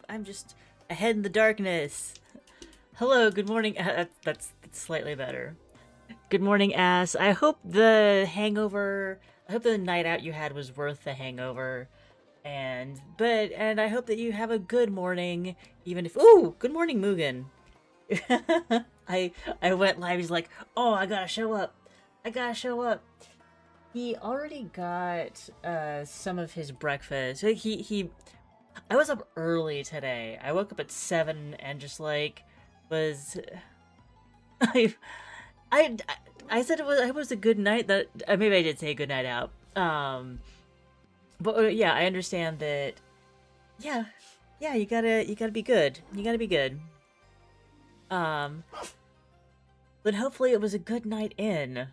I'm just ahead in the darkness. Hello, good morning. That's slightly better. Good morning, ass. I hope the hangover. I hope the night out you had was worth the hangover. And I hope that you have a good morning, even if. Ooh, good morning, Mugen. I went live. He's like, oh, I gotta show up. I gotta show up. He already got some of his breakfast. He I was up early today. I woke up at 7 and just like was I I I said it was a good night. That maybe I did say good night out. But yeah, I understand that. Yeah, yeah, you gotta be good. You gotta be good. Um, but hopefully it was a good night in.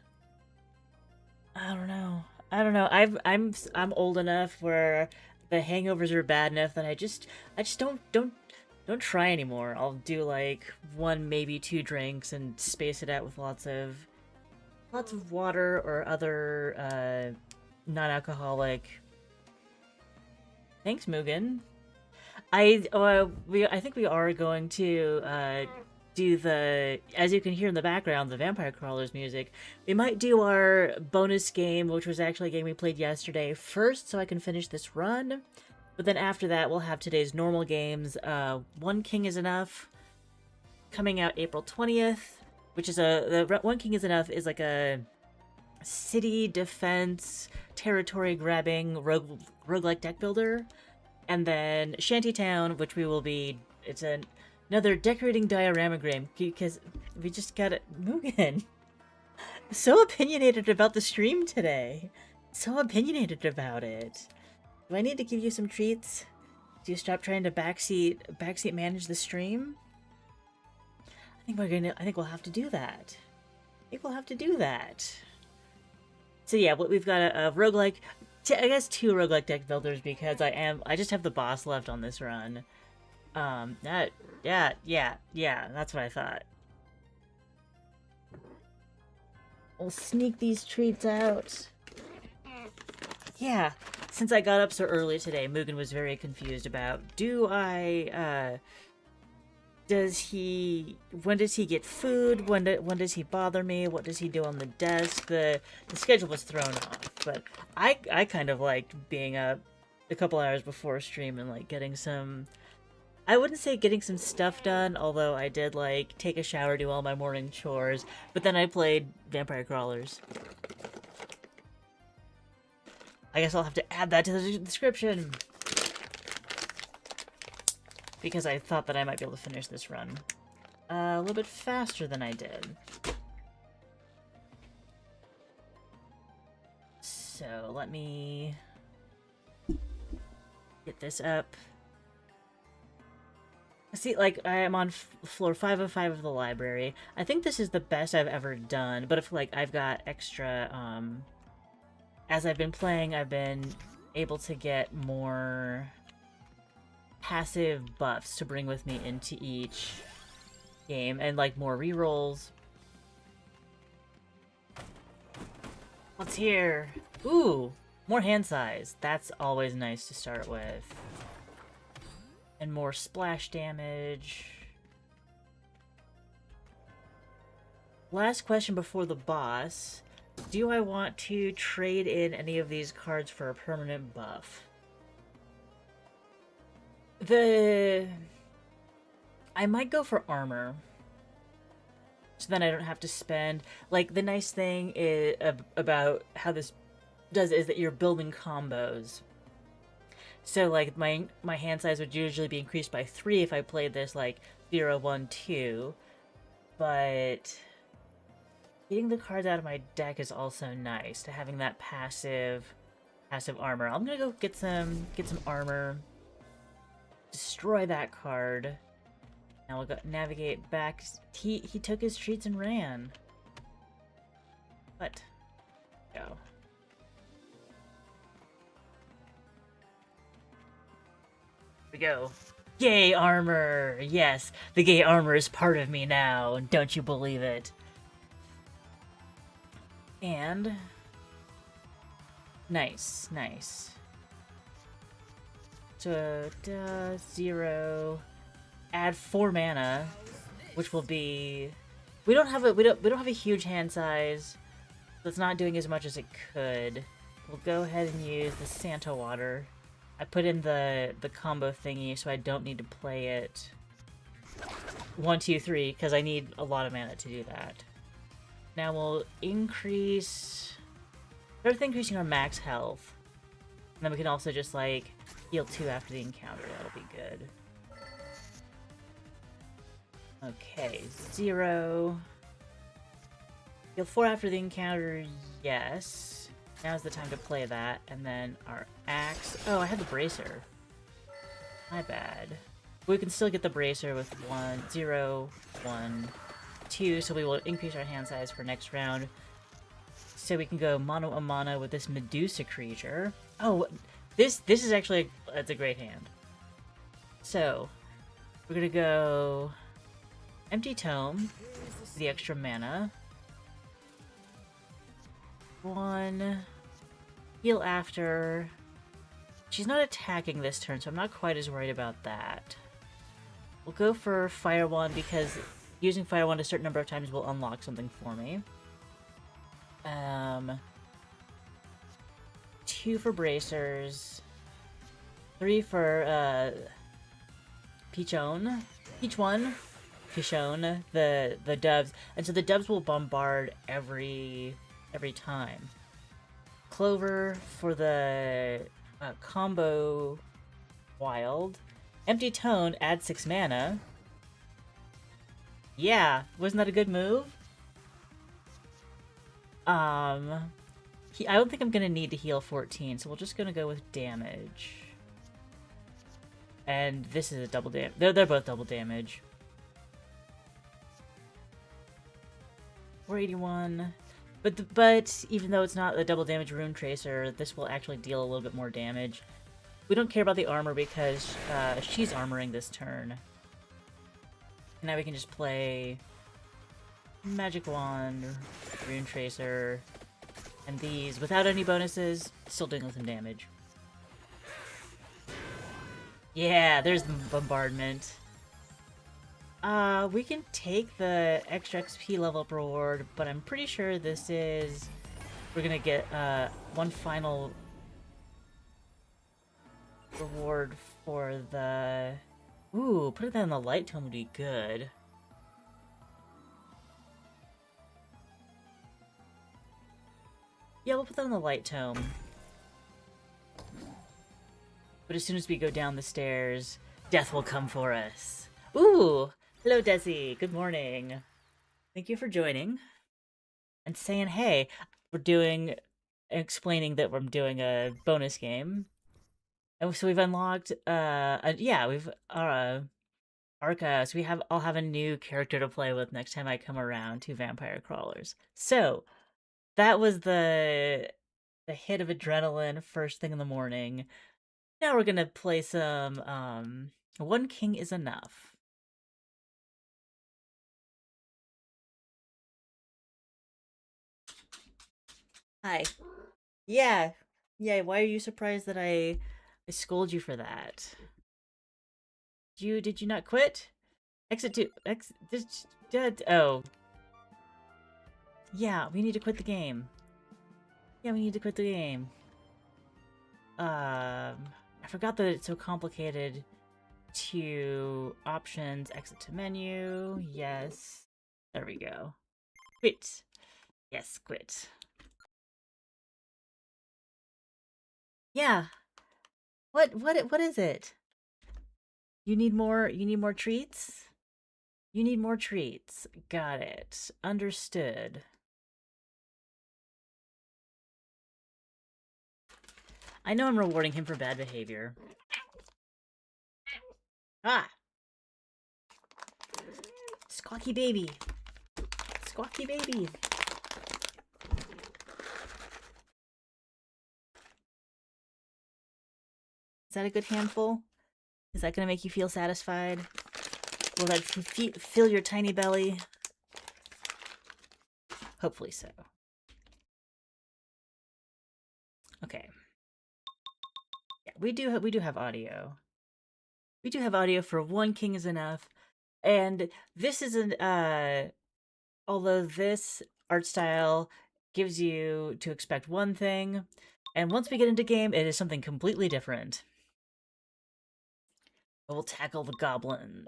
I don't know. I don't know. I'm old enough where the hangovers are bad enough that I just don't try anymore. I'll do like one, maybe two drinks and space it out with lots of water or other non-alcoholic. Thanks, Mugen. I think we are going to do the, as you can hear in the background, the Vampire Crawlers music. We might do our bonus game, which was actually a game we played yesterday, first, so I can finish this run. But then after that, we'll have today's normal games. One King is Enough, coming out April 20th, which is the One King is Enough is like a city defense, territory grabbing roguelike deck builder. And then Shanty Town, which we will be, it's another decorating diorama game, because we just got it. Mugen, so opinionated about the stream today. So opinionated about it. Do I need to give you some treats? Do you stop trying to backseat manage the stream? I think we'll have to do that. I think we'll have to do that. So yeah, we've got a roguelike, I guess two roguelike deck builders, because I just have the boss left on this run. Yeah, that's what I thought. We'll sneak these treats out. Yeah, since I got up so early today, Mugen was very confused about, when does he get food? When does he bother me? What does he do on the desk? The schedule was thrown off, but I kind of liked being up a couple hours before stream and like getting some, I wouldn't say getting some stuff done, although I did like take a shower, do all my morning chores, but then I played Vampire Crawlers. I guess I'll have to add that to the description, because I thought that I might be able to finish this run a little bit faster than I did. So let me get this up. See, like, I am on floor 5 of 5 of the library. I think this is the best I've ever done, but if, like, I've got extra, as I've been playing, I've been able to get more passive buffs to bring with me into each game, and like more rerolls. What's here? Ooh, more hand size. That's always nice to start with. And more splash damage. Last question before the boss. Do I want to trade in any of these cards for a permanent buff? I might go for armor, so then I don't have to spend, like, the nice thing is about how this does is that you're building combos. So like my hand size would usually be increased by 3 if I played this like 0, 1, 2, but getting the cards out of my deck is also nice, to having that passive armor. I'm gonna go get some armor. Destroy that card. Now we'll go navigate back. He took his treats and ran. What? Go. Here we go. Gay armor! Yes, the gay armor is part of me now. Don't you believe it? And nice. So, 0. Add 4 mana, which will be... We don't have a huge hand size, so it's not doing as much as it could. We'll go ahead and use the Santa Water. I put in the combo thingy, so I don't need to play it 1, 2, 3, because I need a lot of mana to do that. Now we'll increase... Start increasing our max health. And then we can also just, like, heal 2 after the encounter. That'll be good. Okay, 0. Heal 4 after the encounter, yes. Now's the time to play that. And then our axe... Oh, I had the bracer. My bad. We can still get the bracer with 1, 0, 1, 2, so we will increase our hand size for next round. So we can go mono a mana with this Medusa creature. Oh, this is actually... That's a great hand. So, we're gonna go... Empty Tome, for the extra mana. 1. Heal after. She's not attacking this turn, so I'm not quite as worried about that. We'll go for Fire Wand because using Fire Wand a certain number of times will unlock something for me. 2 for Bracers. 3 for Peachone. Pichone, the doves, and so the doves will bombard every time. Clover for the combo wild. Empty Tone, add 6 mana. Yeah, wasn't that a good move? I don't think I'm gonna need to heal 14, so we're just gonna go with damage. And this is a double damage. They're both double damage. 481. But even though it's not a double damage Rune Tracer, this will actually deal a little bit more damage. We don't care about the armor because she's armoring this turn. And now we can just play Magic Wand, Rune Tracer, and these without any bonuses, still doing some damage. Yeah, there's the bombardment. We can take the extra XP level up reward, but I'm pretty sure this is... We're gonna get, one final reward for the... Ooh, putting that in the light tome would be good. Yeah, we'll put that in the light tome. But as soon as we go down the stairs, death will come for us. Ooh! Hello, Desi. Good morning. Thank you for joining. And saying, hey, explaining that we're doing a bonus game. And so we've unlocked, Arca, so I'll have a new character to play with next time I come around to Vampire Crawlers. So, that was the hit of adrenaline first thing in the morning. Now we're gonna play some, One King is Enough. Hi. Yeah. Yeah, why are you surprised that I scold you for that? Did you not quit? Oh. Yeah, we need to quit the game. Yeah, we need to quit the game. I forgot that it's so complicated to options, exit to menu, yes. There we go. Quit. Yes, quit. Yeah. What is it? You need more treats? You need more treats. Got it. Understood. I know I'm rewarding him for bad behavior. Ah! Squawky baby. Squawky baby. Is that a good handful? Is that gonna make you feel satisfied? Will that fill your tiny belly? Hopefully so. Okay. Yeah, we do have audio. We do have audio for one king is enough. And this isn't although this art style gives you to expect one thing, and once we get into game, it is something completely different. We'll tackle the goblin.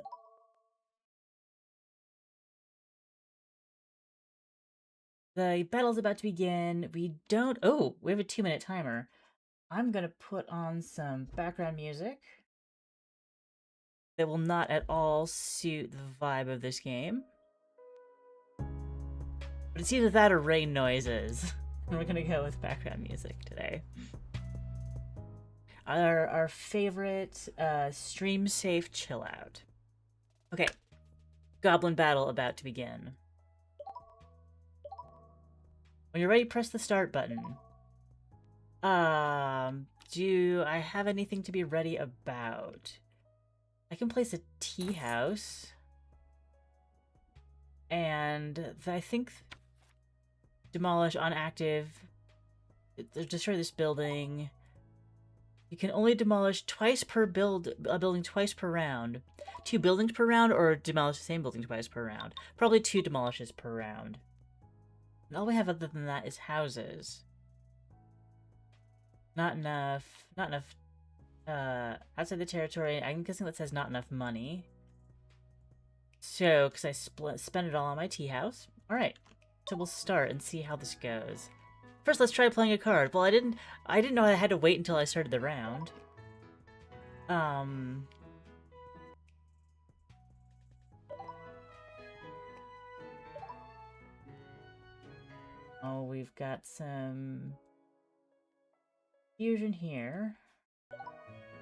The battle's about to begin. We have a 2-minute timer. I'm gonna put on some background music that will not at all suit the vibe of this game. But it's either that or rain noises. And we're gonna go with background music today. Our favorite stream safe chill out. Okay. Goblin battle about to begin. When you're ready, press the start button. Do I have anything to be ready about? I can place a tea house. And I think demolish on active. Destroy this building. You can only demolish twice per building twice per round. 2 buildings per round, or demolish the same building twice per round? Probably 2 demolishes per round. And all we have other than that is houses. Not enough. Not enough. Outside the territory, I'm guessing that says not enough money. So, because I spent it all on my tea house. Alright. So we'll start and see how this goes. First, let's try playing a card. Well, I didn't know I had to wait until I started the round. Oh, we've got some fusion here.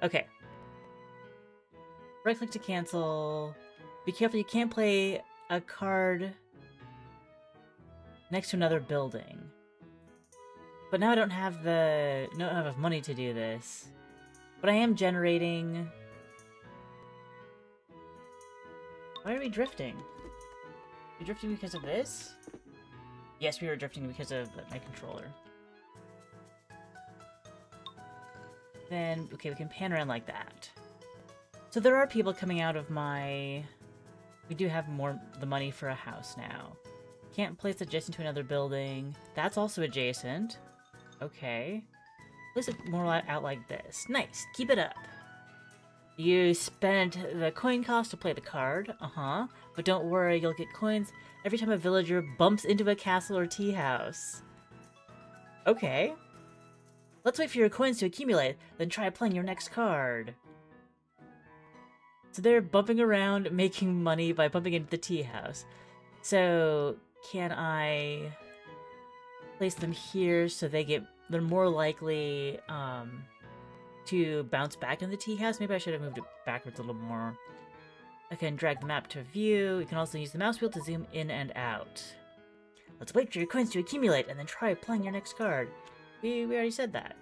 Okay. Right-click to cancel. Be careful, you can't play a card next to another building. But now I don't have enough money to do this. But I am generating... Why are we drifting? Are we drifting because of this? Yes, we were drifting because of my controller. Then, okay, we can pan around like that. So there are people coming out of my... We do have the money for a house now. Can't place adjacent to another building. That's also adjacent. Okay. Place it more out like this. Nice. Keep it up. You spent the coin cost to play the card. Uh-huh. But don't worry, you'll get coins every time a villager bumps into a castle or tea house. Okay. Let's wait for your coins to accumulate, then try playing your next card. So they're bumping around, making money by bumping into the tea house. So, can I place them here so they're more likely to bounce back in the tea house? Maybe I should have moved it backwards a little more. I can drag the map to view. You can also use the mouse wheel to zoom in and out. Let's wait for your coins to accumulate and then try playing your next card. We already said that.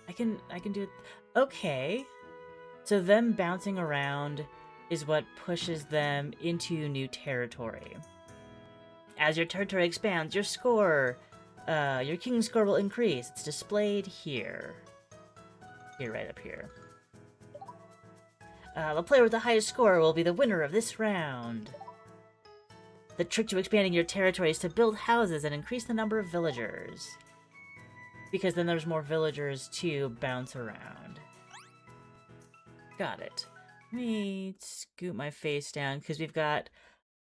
I can do it. Okay. So them bouncing around is what pushes them into new territory. As your territory expands, your king's score will increase. It's displayed here. Here, right up here. The player with the highest score will be the winner of this round. The trick to expanding your territory is to build houses and increase the number of villagers. Because then there's more villagers to bounce around. Got it. Let me scoot my face down, because we've got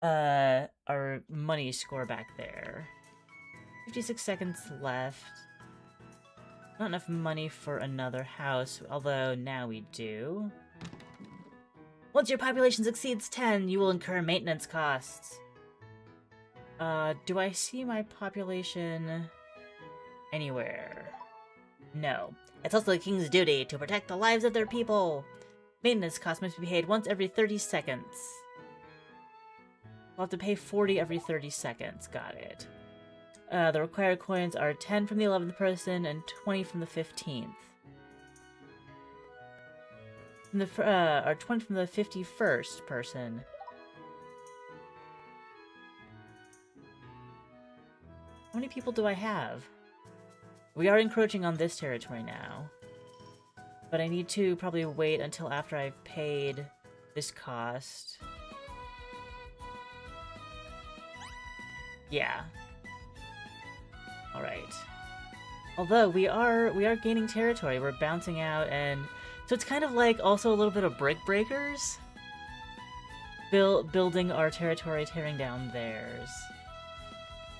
our money score back there. 56 seconds left. Not enough money for another house, although now we do. Once your population exceeds 10, you will incur maintenance costs. Do I see my population anywhere? No. It's also the king's duty to protect the lives of their people. Maintenance costs must be paid once every 30 seconds. We'll have to pay 40 every 30 seconds. Got it. The required coins are 10 from the 11th person and 20 from the 15th. Or 20 from the 51st person. How many people do I have? We are encroaching on this territory now. But I need to probably wait until after I've paid this cost. Yeah. Alright. Although we are gaining territory, we're bouncing out, and so it's kind of like also a little bit of brick breakers. Building our territory, tearing down theirs.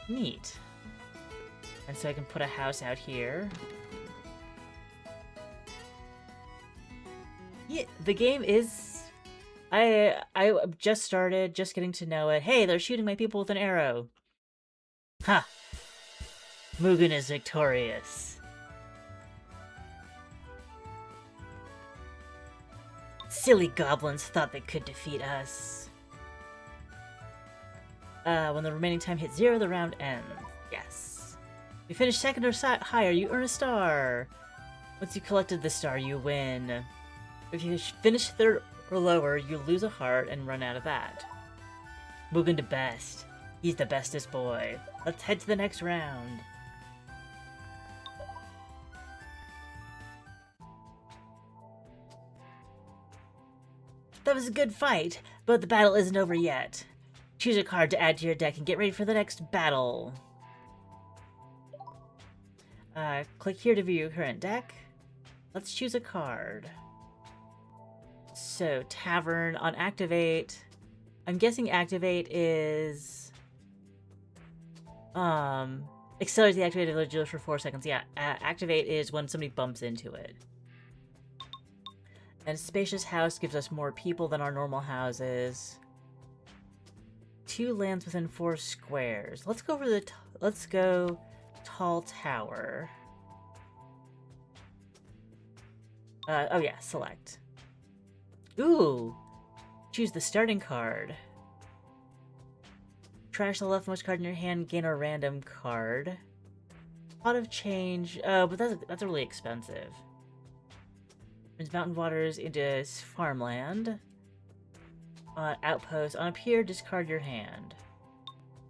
Neat. And so I can put a house out here. Yeah, the game is... I just started, just getting to know it. Hey, they're shooting my people with an arrow. Ha! Mugen is victorious. Silly goblins thought they could defeat us. When the remaining time hits 0, the round ends. Yes. If you finish second or higher, you earn a star. Once you collected the star, you win. If you finish third or lower, you lose a heart and run out of that. Mugen the best. He's the bestest boy. Let's head to the next round. That was a good fight, but the battle isn't over yet. Choose a card to add to your deck and get ready for the next battle. Click here to view your current deck. Let's choose a card. So, Tavern on Activate. I'm guessing Activate is... Accelerate the activated ability for 4 seconds. Yeah, Activate is when somebody bumps into it. And Spacious House gives us more people than our normal houses. 2 lands within 4 squares. Let's go over let's go Tall Tower. Oh yeah, select. Ooh! Choose the starting card. Trash the leftmost card in your hand, gain a random card. Pot of Change. Oh, but that's really expensive. Turns mountain waters into farmland. Outpost. On a pier, discard your hand.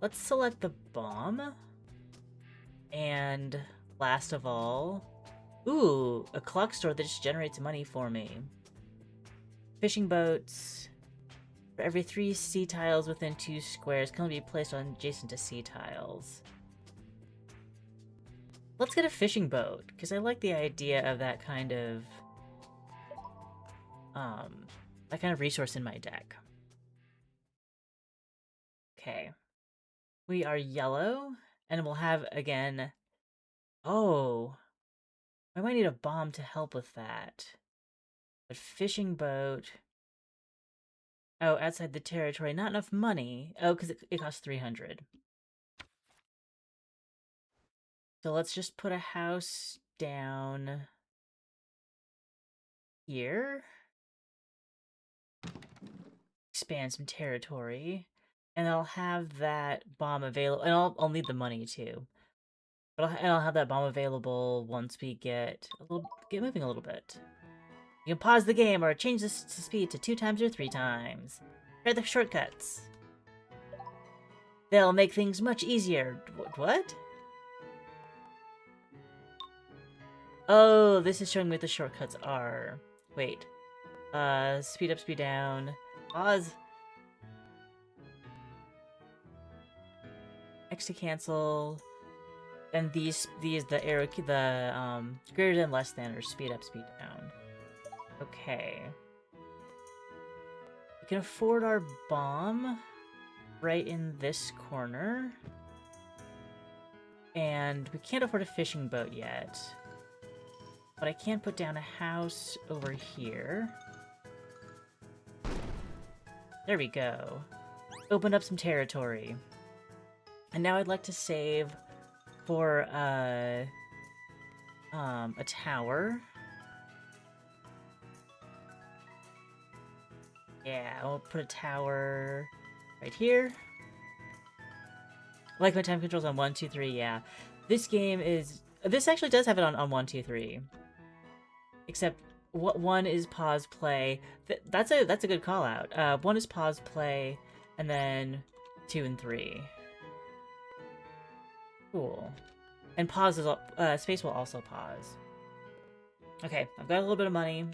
Let's select the bomb. And last of all... Ooh, a clock store that just generates money for me. Fishing boats. For every 3 sea tiles within 2 squares can only be placed on adjacent to sea tiles. Let's get a fishing boat, because I like the idea of that kind of resource in my deck. Okay. We are yellow, and we'll have, again... Oh! I might need a bomb to help with that. But fishing boat... Oh, outside the territory. Not enough money. Oh, because it costs 300. So let's just put a house down here. Expand some territory. And I'll have that bomb available. And I'll need the money too. But I'll have that bomb available once we get moving a little bit. You can pause the game or change the speed to 2 times or 3 times. Try the shortcuts. They'll make things much easier. What? Oh, this is showing me what the shortcuts are. Wait. Speed up, speed down. Pause. X to cancel. And these the arrow greater than, less than, or speed up, speed down. Okay. We can afford our bomb right in this corner. And we can't afford a fishing boat yet. But I can put down a house over here. There we go. Opened up some territory. And now I'd like to save for a tower. Yeah, I'll put a tower right here. I like my time controls on 1, 2, 3, yeah. This game is... This actually does have it on 1, 2, 3. Except, 1 is pause, play. That's a good call out. 1 is pause, play, and then 2 and 3. Cool. And pause is space will also pause. Okay, I've got a little bit of money.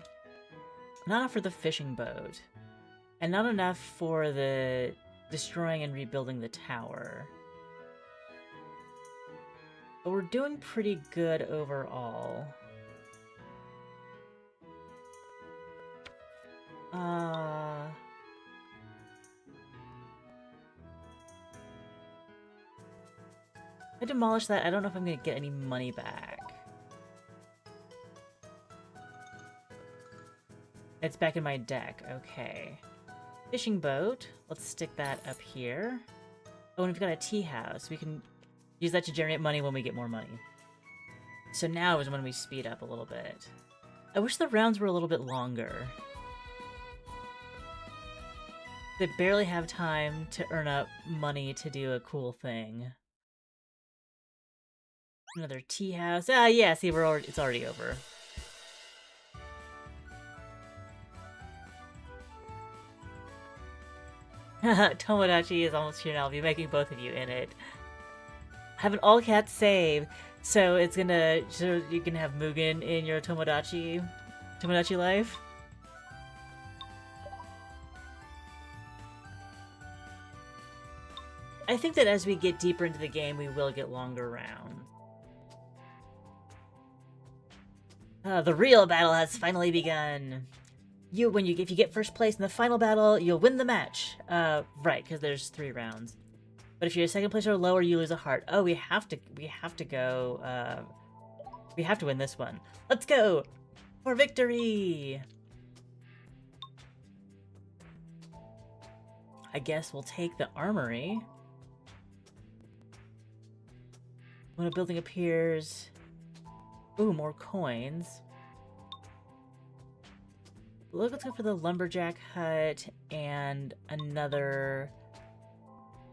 Not enough for the fishing boat. And not enough for the destroying and rebuilding the tower. But we're doing pretty good overall. If I demolish that, I don't know if I'm gonna get any money back. It's back in my deck, okay. Fishing boat, let's stick that up here. Oh, and we've got a tea house. We can use that to generate money when we get more money. So now is when we speed up a little bit. I wish the rounds were a little bit longer. They barely have time to earn up money to do a cool thing. Another tea house. Ah, yeah, see, it's already over. Tomodachi is almost here now. I'll be making both of you in it. Have an all-cat save, so it's gonna... So you can have Mugen in your Tomodachi life. I think that as we get deeper into the game, we will get longer rounds. The real battle has finally begun. If you get first place in the final battle, you'll win the match. Right, because there's 3 rounds. But if you're second place or lower, you lose a heart. Oh, we have to go. We have to win this one. Let's go for victory. I guess we'll take the armory. When a building appears... Ooh, more coins. Let's go for the lumberjack hut and another...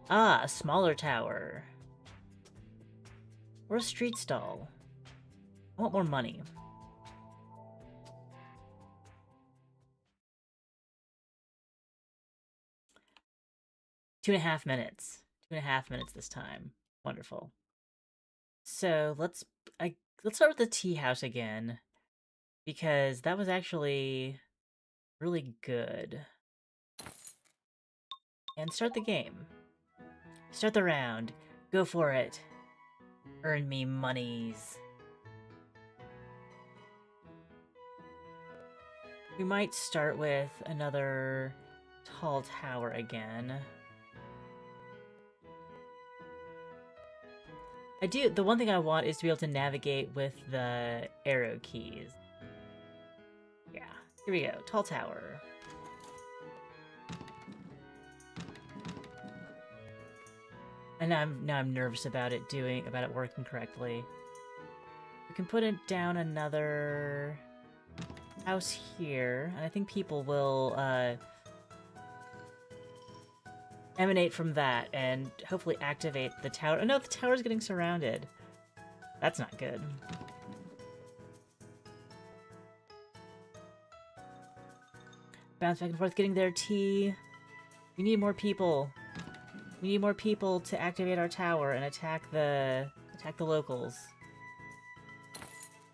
Ah, a smaller tower. Or a street stall. I want more money. Two and a half minutes. 2.5 minutes this time. Wonderful. So let's start with the tea house again, because that was actually really good. And start the game. Start the round. Go for it. Earn me monies. We might start with another tall tower again. The one thing I want is to be able to navigate with the arrow keys. Yeah, here we go, tall tower. And now I'm nervous about it working correctly. We can put it down another house here, and I think people will emanate from that and hopefully activate the tower. Oh no, the tower's getting surrounded. That's not good. Bounce back and forth, getting their tea. We need more people. We need more people to activate our tower and attack the locals.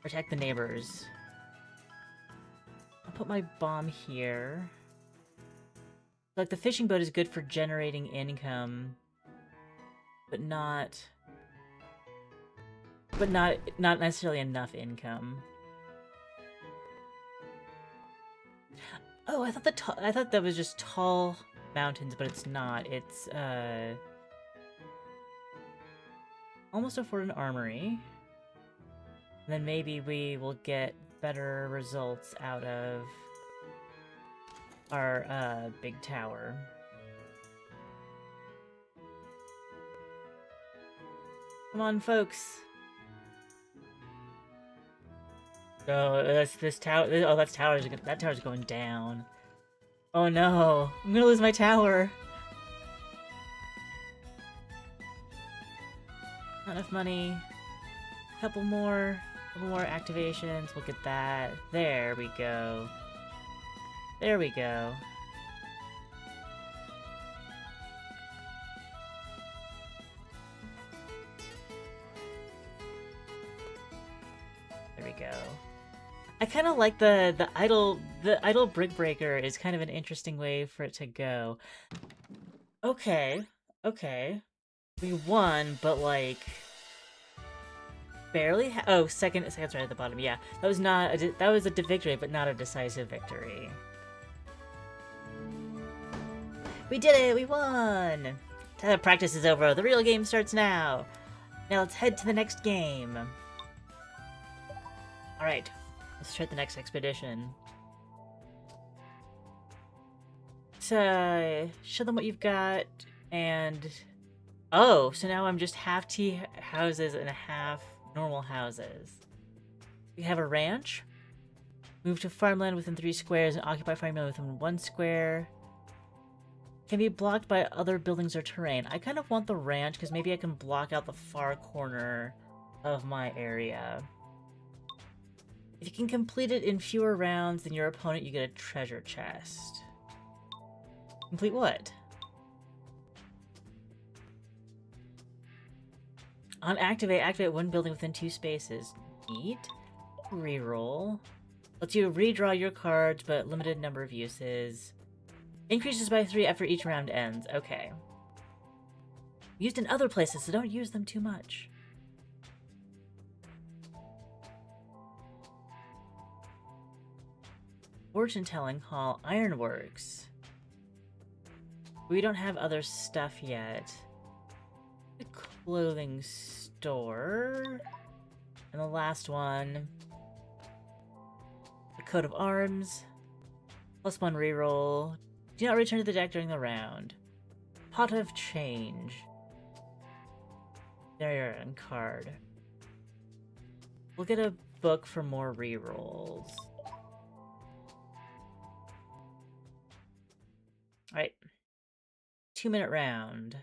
Or attack the neighbors. I'll put my bomb here. Like, the fishing boat is good for generating income, but not necessarily enough income. Oh, I thought that was just tall mountains, but it's not. It's almost afford an armory. And then maybe we will get better results out of our big tower. Come on, folks. Oh, this tower. Oh, that tower's going down. Oh no, I'm gonna lose my tower. Not enough money. Couple more activations. Look at that. There we go. There we go. go. I kind of like the idle brick breaker is kind of an interesting way for it to go. Okay, okay. We won, but like barely. Oh, second's right at the bottom. Yeah, that was not that was a victory, but not a decisive victory. We did it! We won! The practice is over. The real game starts now. Now let's head to the next game. Alright, let's start the next expedition. So, show them what you've got, and... Oh, so now I'm just half tea houses and half normal houses. We have a ranch. Move to farmland within 3 squares and occupy farmland within 1 square. Can be blocked by other buildings or terrain. I kind of want the ranch because maybe I can block out the far corner of my area. If you can complete it in fewer rounds than your opponent, you get a treasure chest. Complete what? On activate, activate 1 building within 2 spaces. Neat. Reroll. Lets you redraw your cards, but limited number of uses. Increases by 3 after each round ends. Okay. Used in other places, so don't use them too much. Fortune Telling Hall, Ironworks. We don't have other stuff yet. The clothing store. And the last one. The coat of arms. +1 reroll. Do not return to the deck during the round. Pot of change. There and card. We'll get a book for more rerolls. Alright. 2-minute round.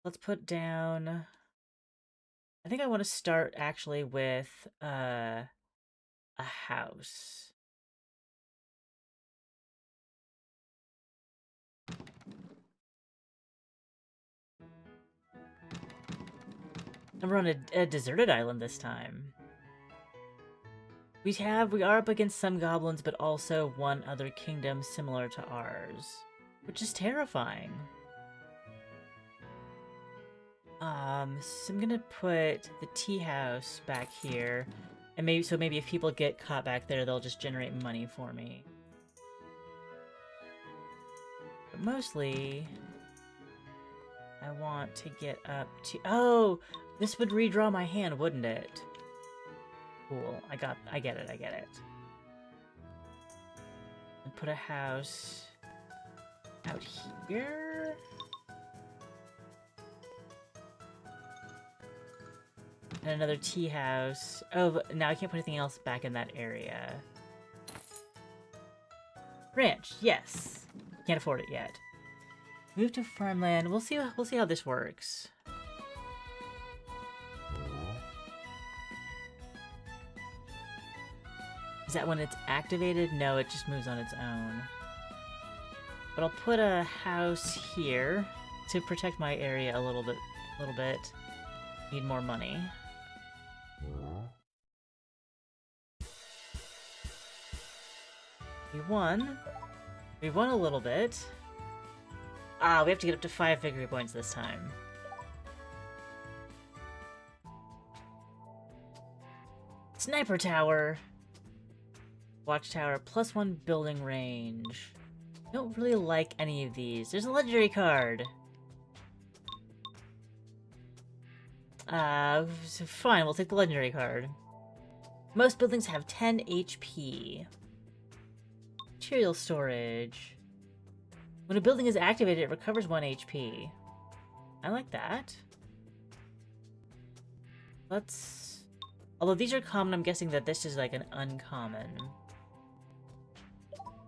Let's put down... I think I want to start actually with a house. And we're on a deserted island this time. We are up against some goblins, but also one other kingdom similar to ours, which is terrifying. So I'm gonna put the tea house back here, and maybe if people get caught back there, they'll just generate money for me. But mostly, I want to get up to... Oh! This would redraw my hand, wouldn't it? Cool. I get it. And put a house out here. And another tea house. Oh, but now I can't put anything else back in that area. Ranch, yes. Can't afford it yet. Move to farmland. We'll see how this works. Is that when it's activated? No, it just moves on its own. But I'll put a house here to protect my area a little bit. Need more money. We won. We won a little bit. Ah, we have to get up to 5 victory points this time. Sniper tower. Watchtower, +1 building range. Don't really like any of these. There's a legendary card. So fine, we'll take the legendary card. Most buildings have 10 HP. Material storage. When a building is activated, it recovers 1 HP. I like that. Let's... Although these are common, I'm guessing that this is like an uncommon.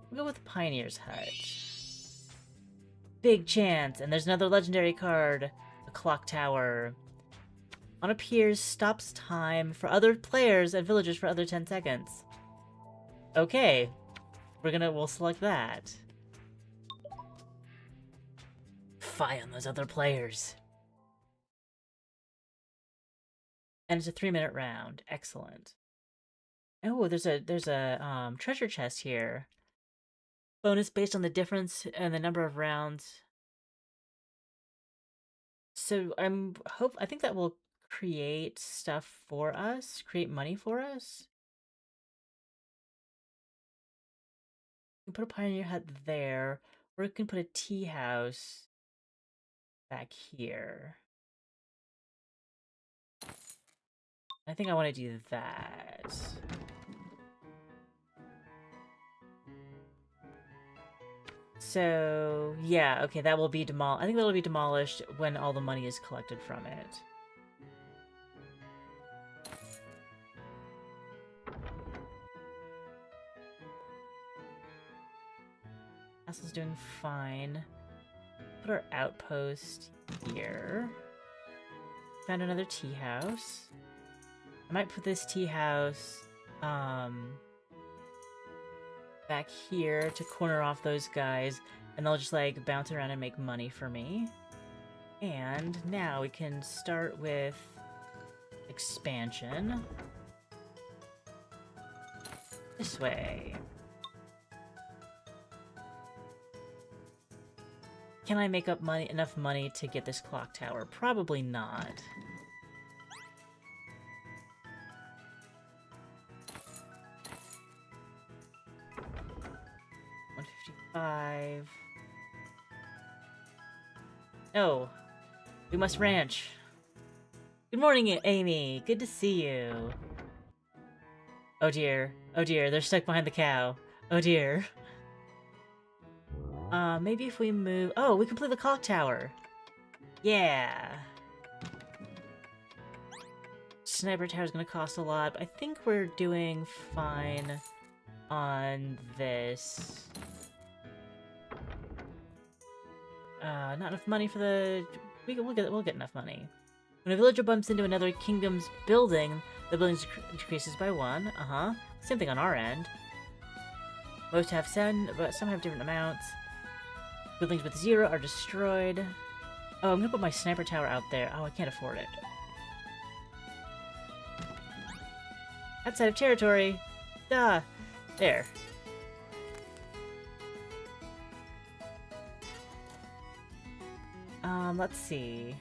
We'll go with Pioneer's Hut. Big chance, and there's another legendary card. The Clock Tower. On appears, stops time for other players and villagers for other 10 seconds. Okay. We'll select that. Fie on those other players. And it's a 3-minute round. Excellent. Oh, there's a treasure chest here. Bonus based on the difference in the number of rounds. So I think that will create stuff for us, create money for us. We can put a pioneer hut there, or we can put a tea house back here. I think I want to do that. So, yeah, okay, that will be demolished. I think that will be demolished when all the money is collected from it. Castle's doing fine. Put our outpost here. Found another tea house. I might put this tea house back here to corner off those guys, and they'll just like bounce around and make money for me. And now we can start with expansion. This way. Can I make up enough money to get this clock tower? Probably not. $155. Oh, we must ranch. Good morning, Amy. Good to see you. Oh dear. Oh dear, they're stuck behind the cow. Oh dear. Maybe if we move... Oh, we can play the clock tower. Yeah. Sniper tower's gonna cost a lot, but I think we're doing fine on this. Not enough money for the... We'll get enough money. When a villager bumps into another kingdom's building, the building decreases by 1. Same thing on our end. Most have 7, but some have different amounts. Buildings with 0 are destroyed. Oh, I'm gonna put my sniper tower out there. Oh, I can't afford it. Outside of territory. Duh. There. Let's see.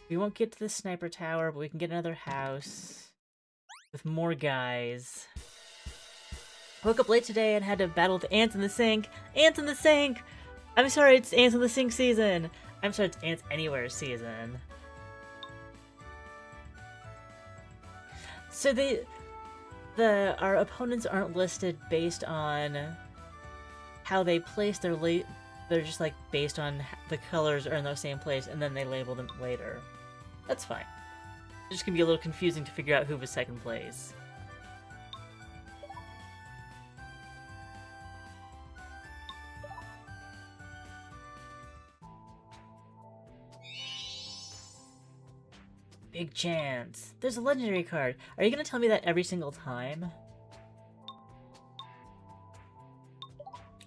We won't get to the sniper tower, but we can get another house with more guys. I woke up late today and had to battle with ants in the sink. Ants in the sink! I'm sorry, it's ants in the sink season. I'm sorry, it's ants anywhere season. So our opponents aren't listed based on how they place their they're just like based on the colors are in the same place and then they label them later. That's fine. It's just gonna be a little confusing to figure out who was second place. Big chance. There's a legendary card. Are you gonna tell me that every single time?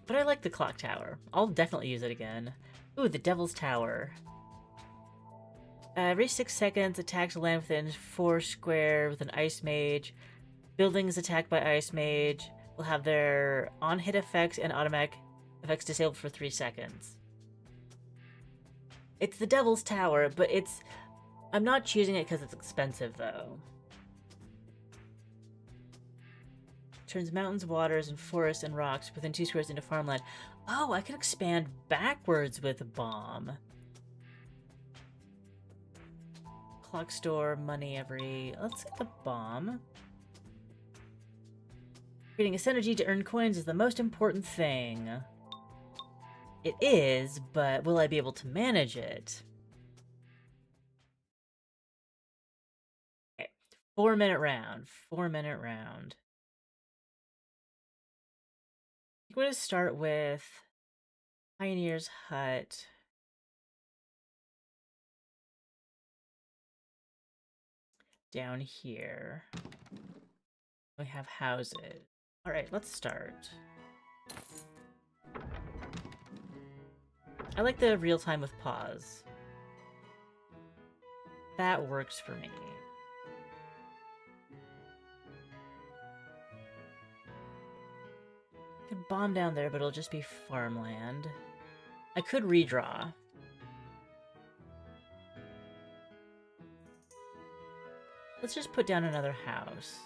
But I like the clock tower. I'll definitely use it again. Ooh, the Devil's Tower. Every 6 seconds, attacks land within 4 square with an Ice Mage. Buildings attacked by Ice Mage will have their on-hit effects and automatic effects disabled for 3 seconds. It's the Devil's Tower, but it's... I'm not choosing it because it's expensive, though. Turns mountains, waters, and forests and rocks within 2 squares into farmland. Oh, I can expand backwards with a bomb. Clock store, money every... Let's get the bomb. Creating a synergy to earn coins is the most important thing. It is, but will I be able to manage it? Okay, 4-minute round. 4-minute round. I'm going to start with Pioneer's Hut. Down here. We have houses. Alright, let's start. I like the real time with pause. That works for me. I could bomb down there, but it'll just be farmland. I could redraw. Let's just put down another house.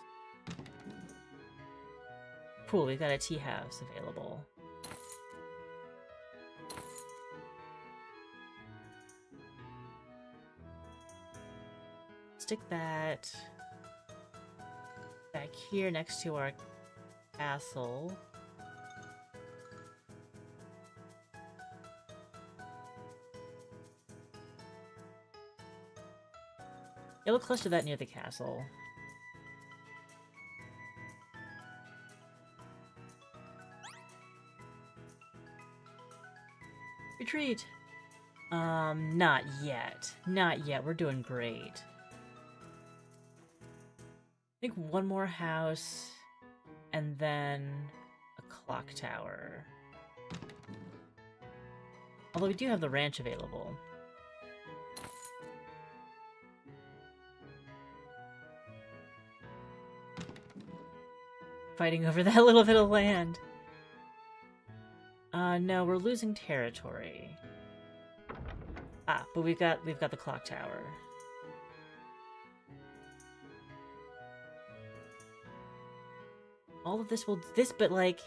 Cool, we've got a tea house available. Stick that back here next to our castle. Yeah, we'll cluster that near the castle. Retreat! Not yet. Not yet. We're doing great. I think one more house, and then a clock tower. Although we do have the ranch available. Fighting over that little bit of land. No, we're losing territory. Ah, but we've got the clock tower. All of this but like,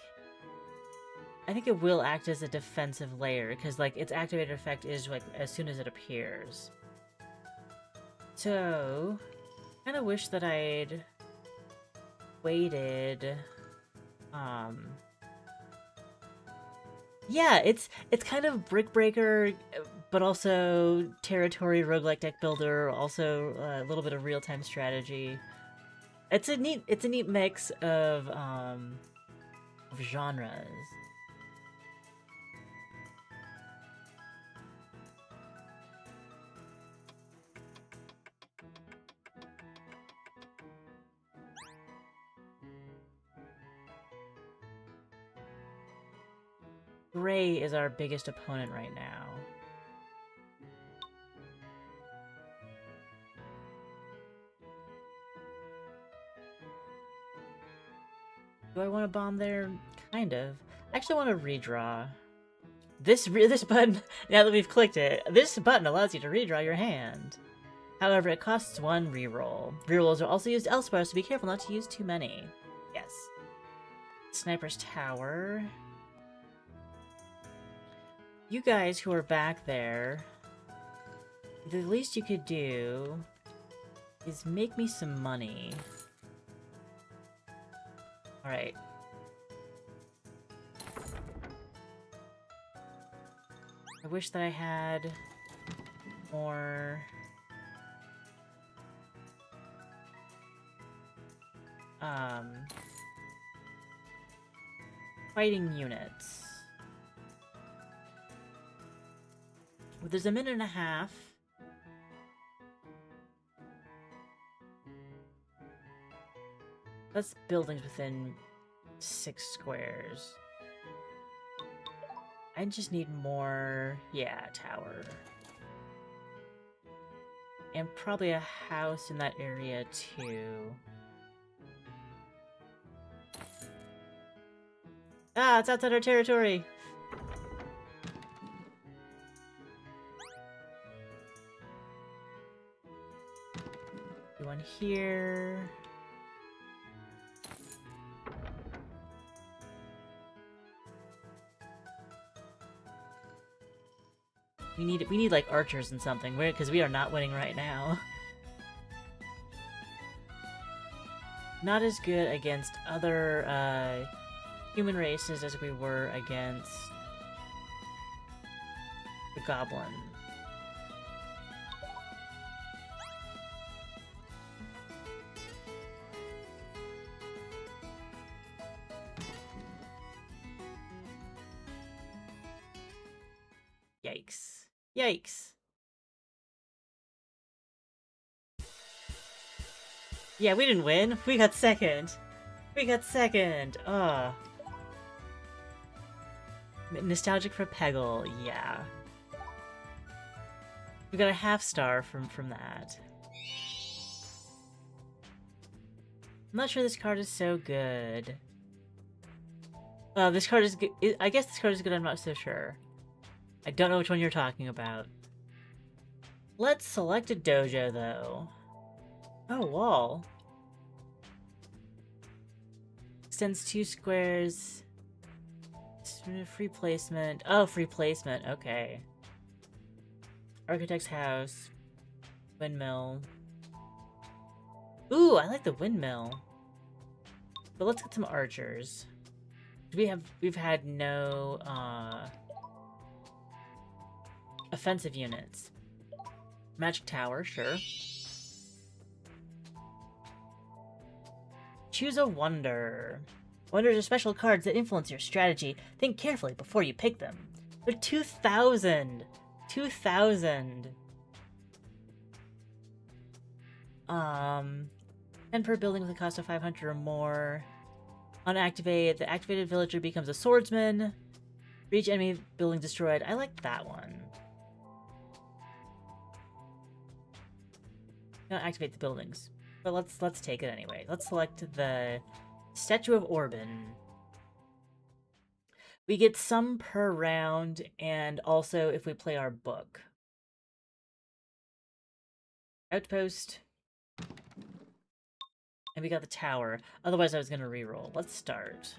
I think it will act as a defensive layer, because like its activated effect is like as soon as it appears. So, kind of wish that I'd waited. Yeah, it's kind of Brick Breaker, but also territory roguelike deck builder, also a little bit of real-time strategy. It's a neat mix of genres. Gray is our biggest opponent right now. Do I want to bomb there? Kind of. I actually want to redraw. This button, now that we've clicked it, this button allows you to redraw your hand. However, it costs 1 reroll. Rerolls are also used elsewhere, so be careful not to use too many. Yes. Sniper's Tower. You guys who are back there, the least you could do is make me some money. Alright. I wish that I had more fighting units. There's a minute and a half. That's buildings within 6 squares. I just need more, yeah, tower. And probably a house in that area too. Ah, it's outside our territory! One here. We need like archers and something, because we are not winning right now. Not as good against other human races as we were against the goblin. Yikes. Yikes. Yeah, we didn't win. We got second. We got second. Ugh. Nostalgic for Peggle, yeah. We got a half star from that. I'm not sure this card is so good. This card is good. I guess this card is good, I'm not so sure. I don't know which one you're talking about. Let's select a dojo, though. Oh, wall. Extends 2 squares. Free placement. Oh, free placement. Okay. Architect's house. Windmill. Ooh, I like the windmill. But let's get some archers. We've had no offensive units. Magic tower, sure. Choose a wonder. Wonders are special cards that influence your strategy. Think carefully before you pick them. They're 2,000! 2,000! 10 per building with a cost of 500 or more. Unactivate. The activated villager becomes a swordsman. For each enemy building destroyed. I like that one. Don't activate the buildings. But let's take it anyway. Let's select the Statue of Orban. We get some per round, and also if we play our book. Outpost. And we got the tower. Otherwise I was gonna reroll. Let's start.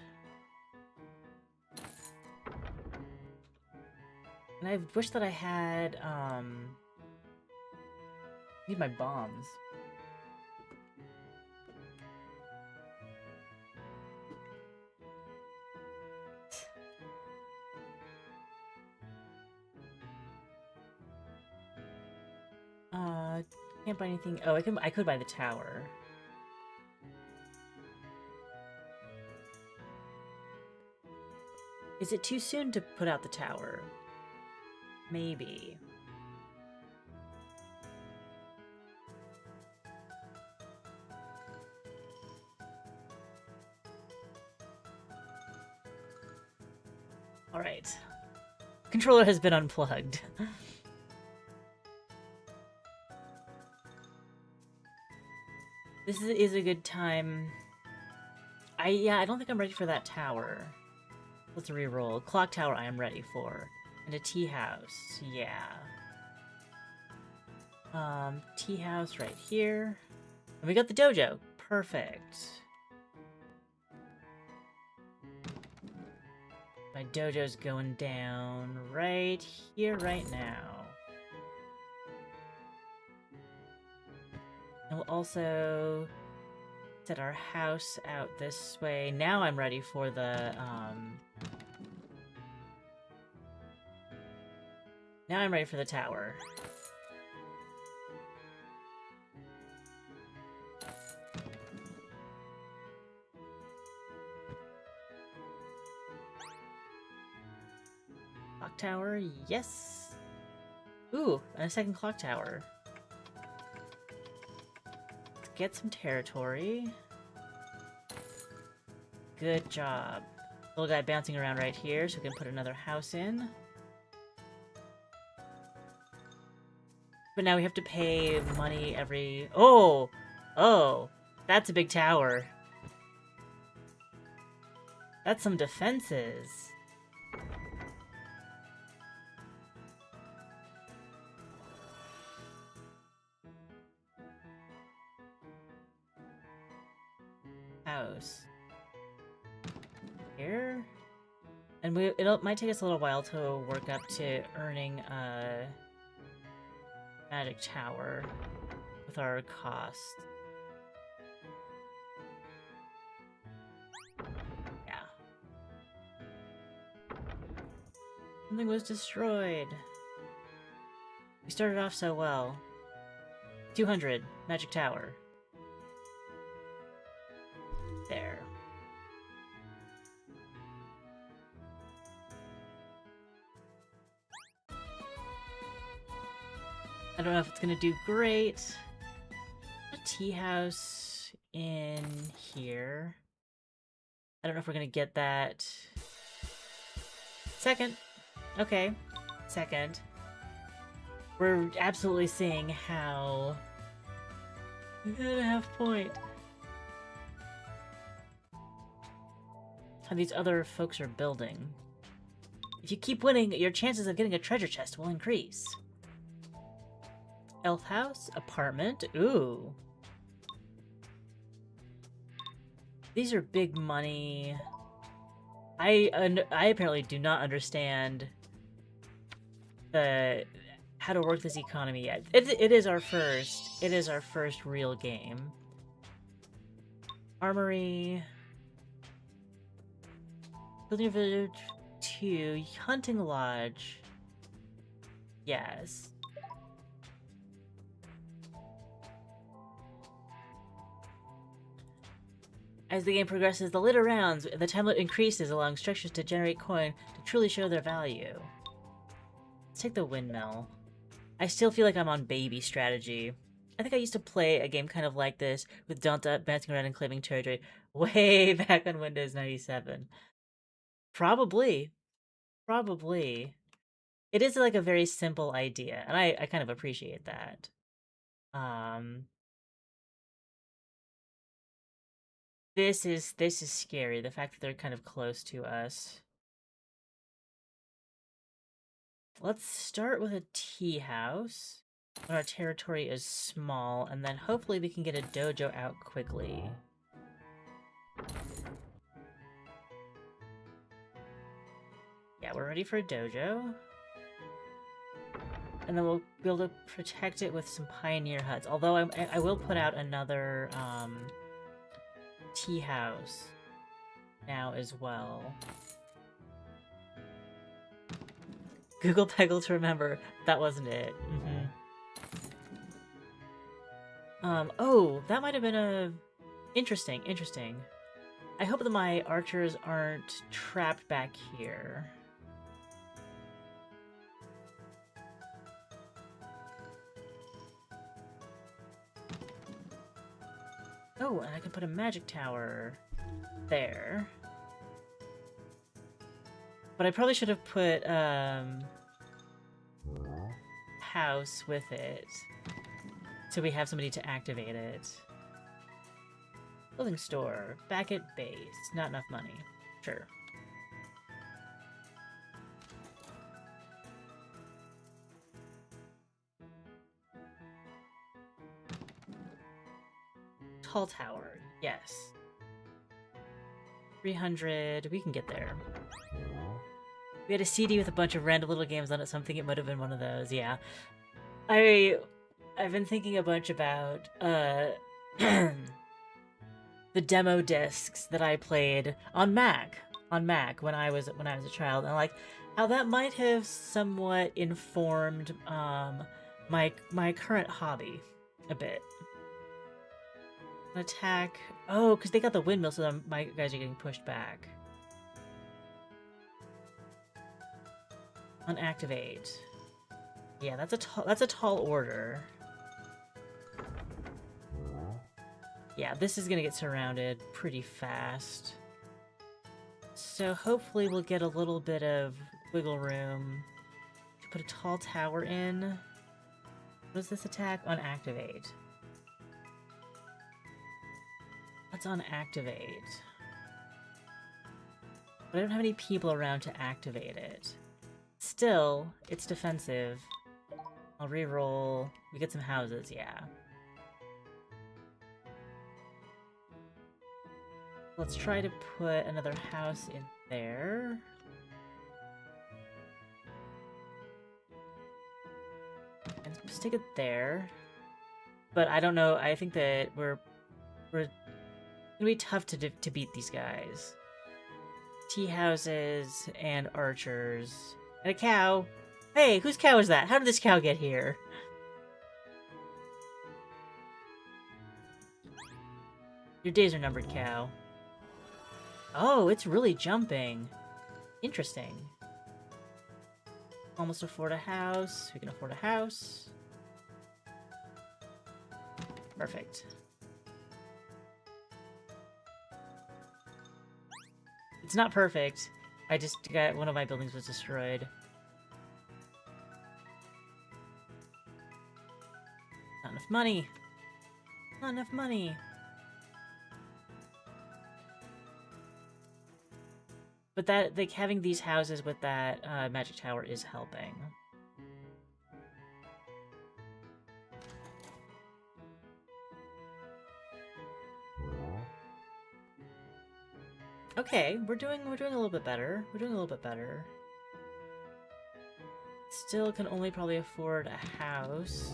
And I wish that I had, need my bombs. Can't buy anything. Oh, I could buy the tower. Is it too soon to put out the tower? Maybe. Alright. Controller has been unplugged. This is a good time. I don't think I'm ready for that tower. Let's reroll. Clock tower I am ready for. And a tea house. Yeah. Tea house right here. And we got the dojo. Perfect. My dojo's going down right here, right now. And we'll also set our house out this way. Now I'm ready for the, now I'm ready for the tower. Clock tower, yes! Ooh, and a second clock tower. Let's get some territory. Good job. Little guy bouncing around right here, so we can put another house in. But now we have to pay money every... Oh! Oh! That's a big tower. That's some defenses. House. Here? And it might take us a little while to work up to earning a magic tower with our cost. Yeah. Something was destroyed. We started off so well. 200 magic tower. There. I don't know if it's gonna do great. A tea house in here. I don't know if we're gonna get that. Second. Okay. Second. We're absolutely seeing how... 1.5 point. how these other folks are building. If you keep winning, your chances of getting a treasure chest will increase. Elf house, apartment, ooh. These are big money. I apparently do not understand how to work this economy yet. It is our first real game. Armory. Building a village 2. Hunting lodge. Yes. As the game progresses, the litter rounds, the time limit increases along structures to generate coin to truly show their value. Let's take the windmill. I still feel like I'm on baby strategy. I think I used to play a game kind of like this with Donta bouncing around and claiming territory way back on Windows 97. Probably. Probably. It is like a very simple idea, and I kind of appreciate that. This is scary, the fact that they're kind of close to us. Let's start with a tea house when our territory is small, and then hopefully we can get a dojo out quickly. Yeah, we're ready for a dojo. And then we'll be able to protect it with some pioneer huts. Although I will put out another tea house now as well. Google Peggle to remember. That wasn't it. Oh, that might have been a... Interesting. I hope that my archers aren't trapped back here. Oh, and I can put a magic tower there. But I probably should have put, house with it. So we have somebody to activate it. Clothing store. Back at base. Not enough money. Sure. Tall tower. Yes. 300. We can get there. We had a CD with a bunch of random little games on it, so I'm thinking it might have been one of those. Yeah. I've been thinking a bunch about the demo discs that I played on Mac when I was a child, and like how that might have somewhat informed my current hobby a bit. An attack. Oh, because they got the windmill, so then my guys are getting pushed back. Unactivate. Yeah, that's a tall order. Yeah, this is gonna get surrounded pretty fast. So hopefully we'll get a little bit of wiggle room to put a tall tower in. What is this attack? Unactivate. Let's unactivate. But I don't have any people around to activate it. Still, it's defensive. I'll re-roll. We get some houses, yeah. Let's try to put another house in there. And stick it there. But I don't know, I think that we're gonna be tough to beat these guys. Tea houses and archers. And a cow. Hey, whose cow is that? How did this cow get here? Your days are numbered, cow. Oh, it's really jumping. Interesting. Almost afford a house. We can afford a house. Perfect. It's not perfect. I just got one of my buildings was destroyed. Not enough money. Not enough money. But that, like, having these houses with that magic tower is helping. Okay, we're doing a little bit better. We're doing a little bit better. Still can only probably afford a house.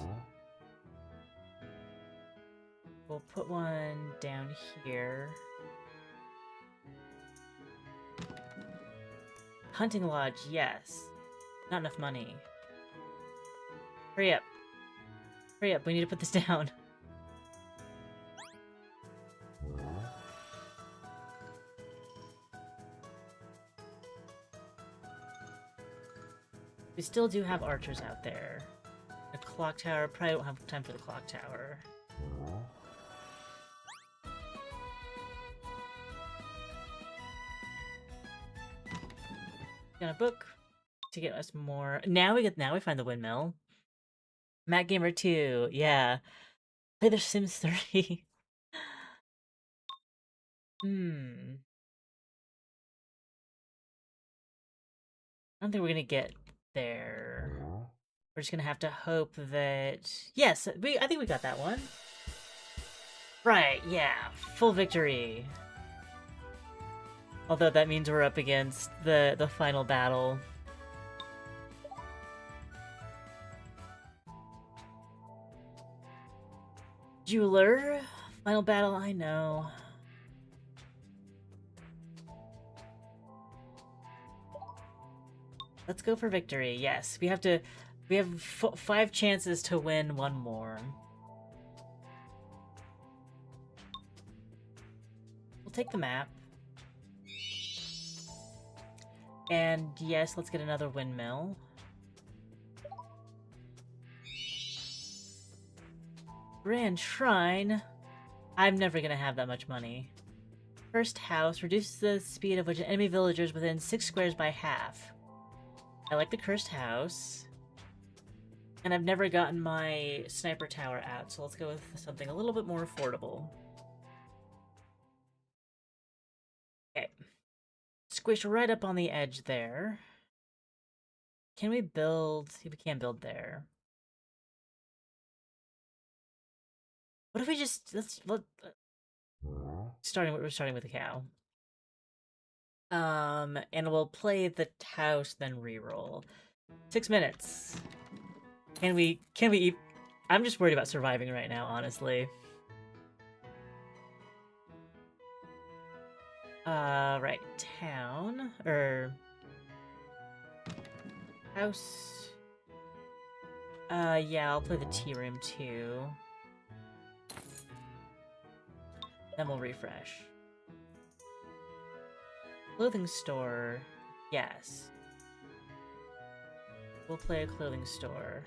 We'll put one down here. Hunting lodge, yes. Not enough money. Hurry up. Hurry up, we need to put this down. We still do have archers out there. The clock tower, probably don't have time for the clock tower. Got a book to get us more. Now we find the windmill. Matt Gamer 2, yeah. Play The Sims 3. I don't think we're gonna get there. We're just gonna have to hope that... Yes, I think we got that one. Right, yeah. Full victory. Although that means we're up against the final battle. Jeweler? Final battle, I know. Let's go for victory, yes. We have 5 chances to win one more. We'll take the map. And yes, let's get another windmill. Grand Shrine? I'm never gonna have that much money. First house, reduces the speed of which enemy villagers within 6 squares by half. I like the cursed house. And I've never gotten my sniper tower out, so let's go with something a little bit more affordable. Okay. Squish right up on the edge there. Can we build? We can't build there. What if we just we're starting with a cow. And we'll play the house, then reroll. 6 minutes. Can we eat? I'm just worried about surviving right now, honestly. Right, town, or house. Yeah, I'll play the tea room too. Then we'll refresh. Clothing store, yes. We'll play a clothing store.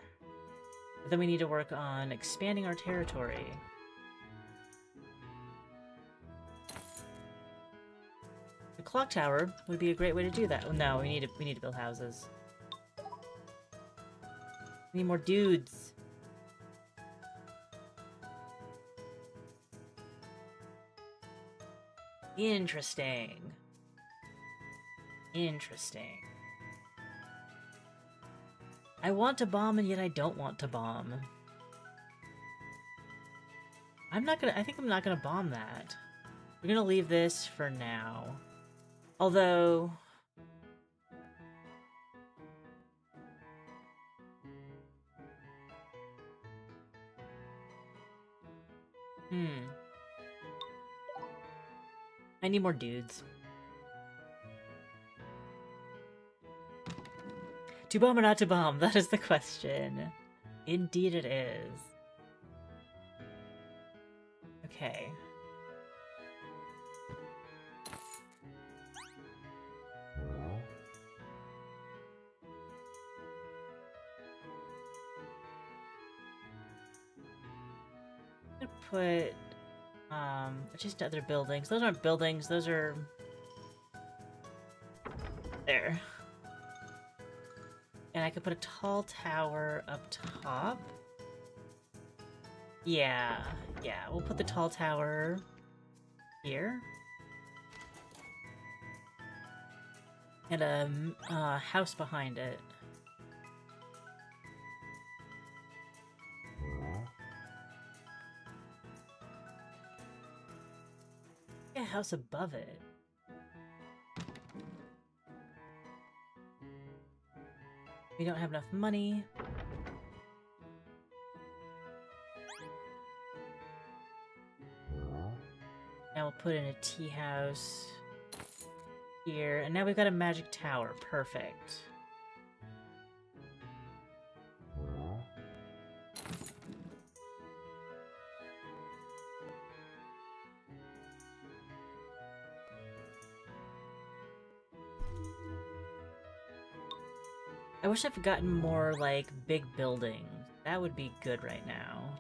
But then we need to work on expanding our territory. The clock tower would be a great way to do that. No, we need to build houses. We need more dudes. Interesting. Interesting. I want to bomb, and yet I don't want to bomb. I think I'm not gonna bomb that. We're gonna leave this for now. Although... I need more dudes. To bomb or not to bomb? That is the question. Indeed it is. Okay. I'm gonna put just other buildings. Those aren't buildings, those are there. And I could put a tall tower up top. Yeah, we'll put the tall tower here. And a house behind it. A house above it. We don't have enough money. Now we'll put in a tea house here, and now we've got a magic tower. Perfect. I wish I've gotten more, like, big buildings. That would be good right now.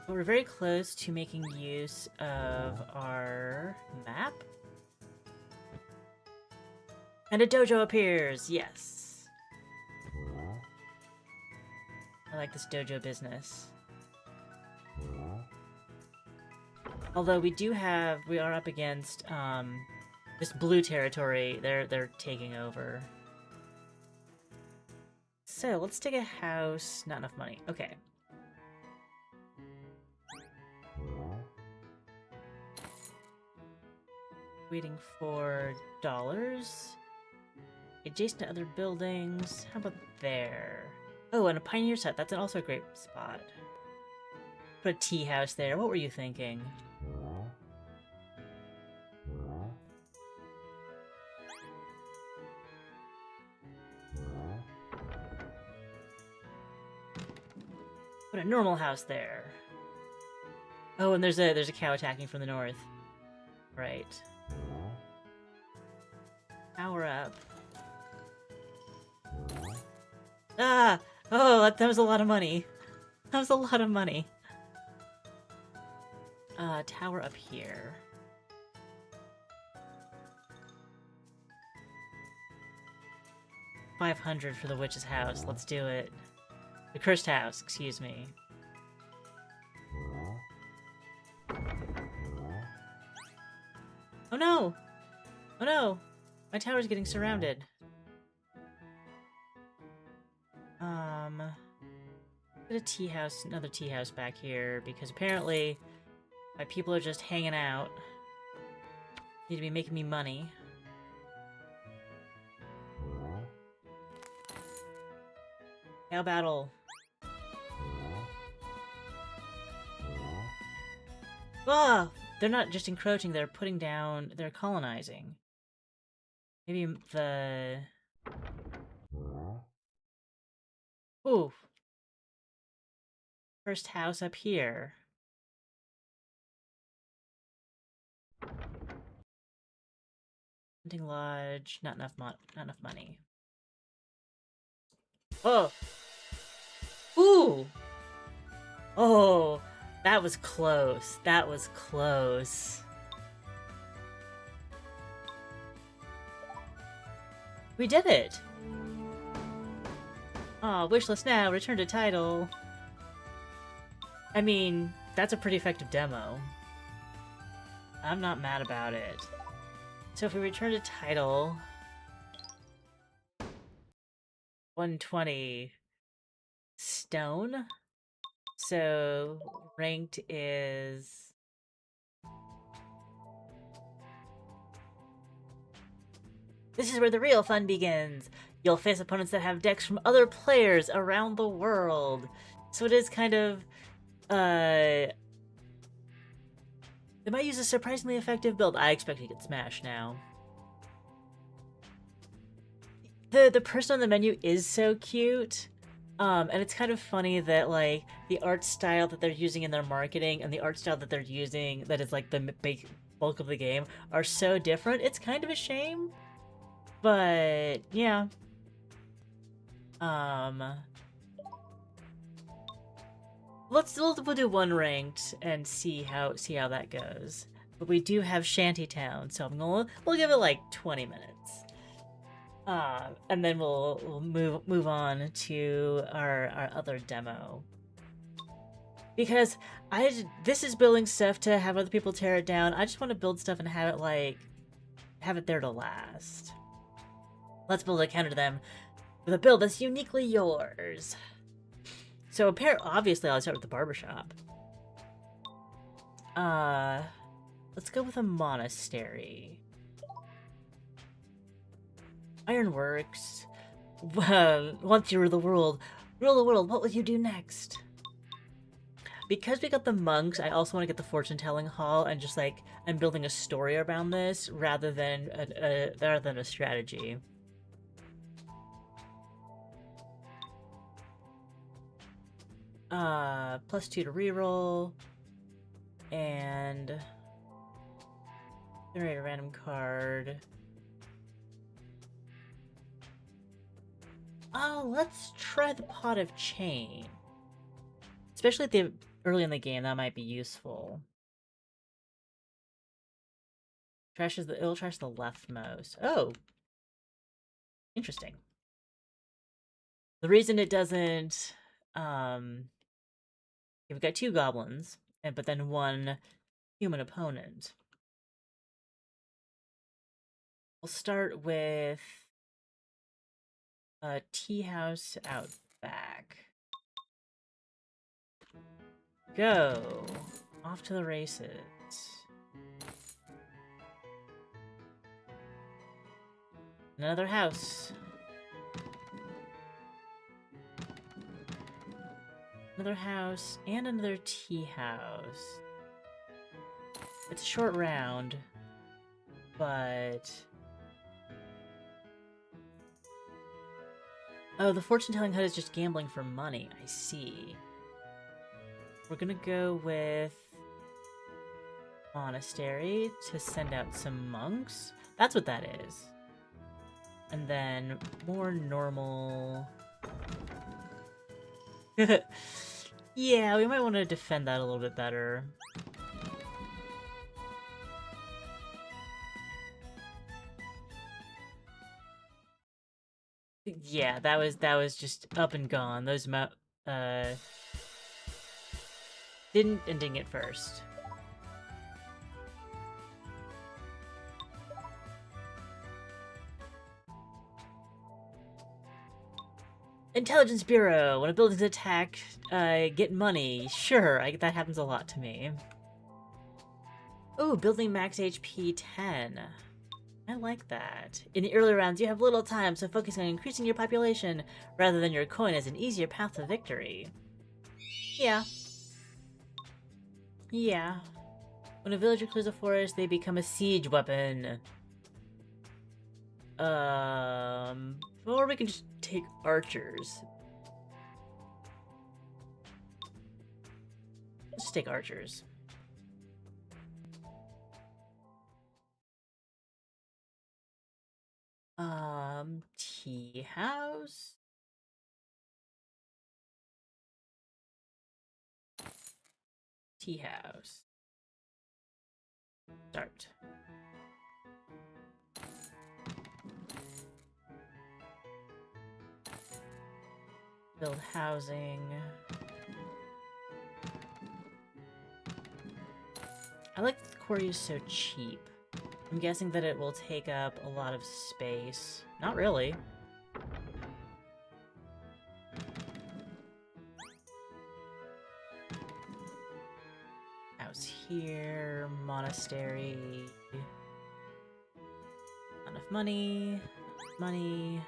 But we're very close to making use of our map. And a dojo appears! Yes! I like this dojo business. Although we are up against, this blue territory. They're taking over. So, let's take a house. Not enough money. Okay. Waiting for dollars. Adjacent to other buildings. How about there? Oh, and a pioneer set. That's also a great spot. Put a tea house there. What were you thinking? Put a normal house there. Oh, and there's a cow attacking from the north. Right. Power up. Ah! Oh, that was a lot of money. That was a lot of money. Tower up here. $500 for the witch's house. Let's do it. The cursed house, excuse me. Oh no! Oh no! My tower's getting surrounded. Put a tea house, another tea house back here, because apparently my people are just hanging out. Need to be making me money. Cow battle. Ah! They're not just encroaching, they're putting down, they're colonizing. Maybe the... Ooh. First house up here. Hunting lodge, not enough money. Oh! Ooh! Oh! That was close. That was close. We did it! Aw, wishlist now, return to title. I mean, that's a pretty effective demo. I'm not mad about it. So if we return to title... 120 stone. So ranked is... This is where the real fun begins. You'll face opponents that have decks from other players around the world. So it is kind of... They might use a surprisingly effective build. I expect to get smashed now. The person on the menu is so cute. And it's kind of funny that, like, the art style that they're using in their marketing and the art style that they're using that is, like, the big bulk of the game are so different. It's kind of a shame. But, yeah. We'll do one ranked and see how that goes. But we do have Shanty Town, so we'll give it like 20 minutes. And then we'll move on to our other demo. Because this is building stuff to have other people tear it down. I just want to build stuff and have it, like, have it there to last. Let's build a counter to them with a build that's uniquely yours. So obviously I'll start with the barbershop. Let's go with a monastery. Ironworks. Once you rule the world, what will you do next? Because we got the monks, I also want to get the fortune-telling hall and just, like, I'm building a story around this rather than a strategy. +2 to reroll. And generate a random card. Oh, let's try the Pot of Chain. Especially early in the game, that might be useful. It'll trash the leftmost. Oh, interesting. The reason it doesn't, we've got 2 goblins, but then 1 human opponent. We'll start with a tea house out back. Go! Off to the races. Another house. Another house, and another tea house. It's a short round, but... Oh, the fortune-telling hut is just gambling for money. I see. We're gonna go with monastery to send out some monks. That's what that is. And then more normal... Yeah, we might want to defend that a little bit better. Yeah, that was just up and gone. Those didn't ending it first. Intelligence Bureau. When a building's attacked, get money. Sure, that happens a lot to me. Ooh, building max HP 10. I like that. In the early rounds, you have little time, so focus on increasing your population rather than your coin is an easier path to victory. Yeah. Yeah. When a villager clears a forest, they become a siege weapon. Or we can just take archers. Let's take archers. Tea house? Tea house. Start. Build housing. I like that the quarry is so cheap. I'm guessing that it will take up a lot of space. Not really. House here, monastery. Not enough money. Money.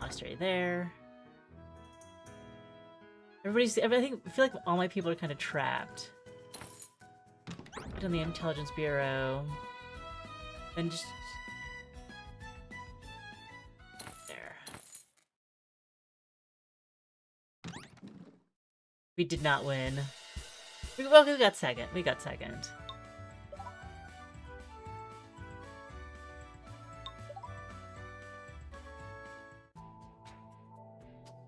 Monastery there. I feel like all my people are kind of trapped. Put on the Intelligence Bureau. Then just... there. We did not win. Well, we got second. We got second.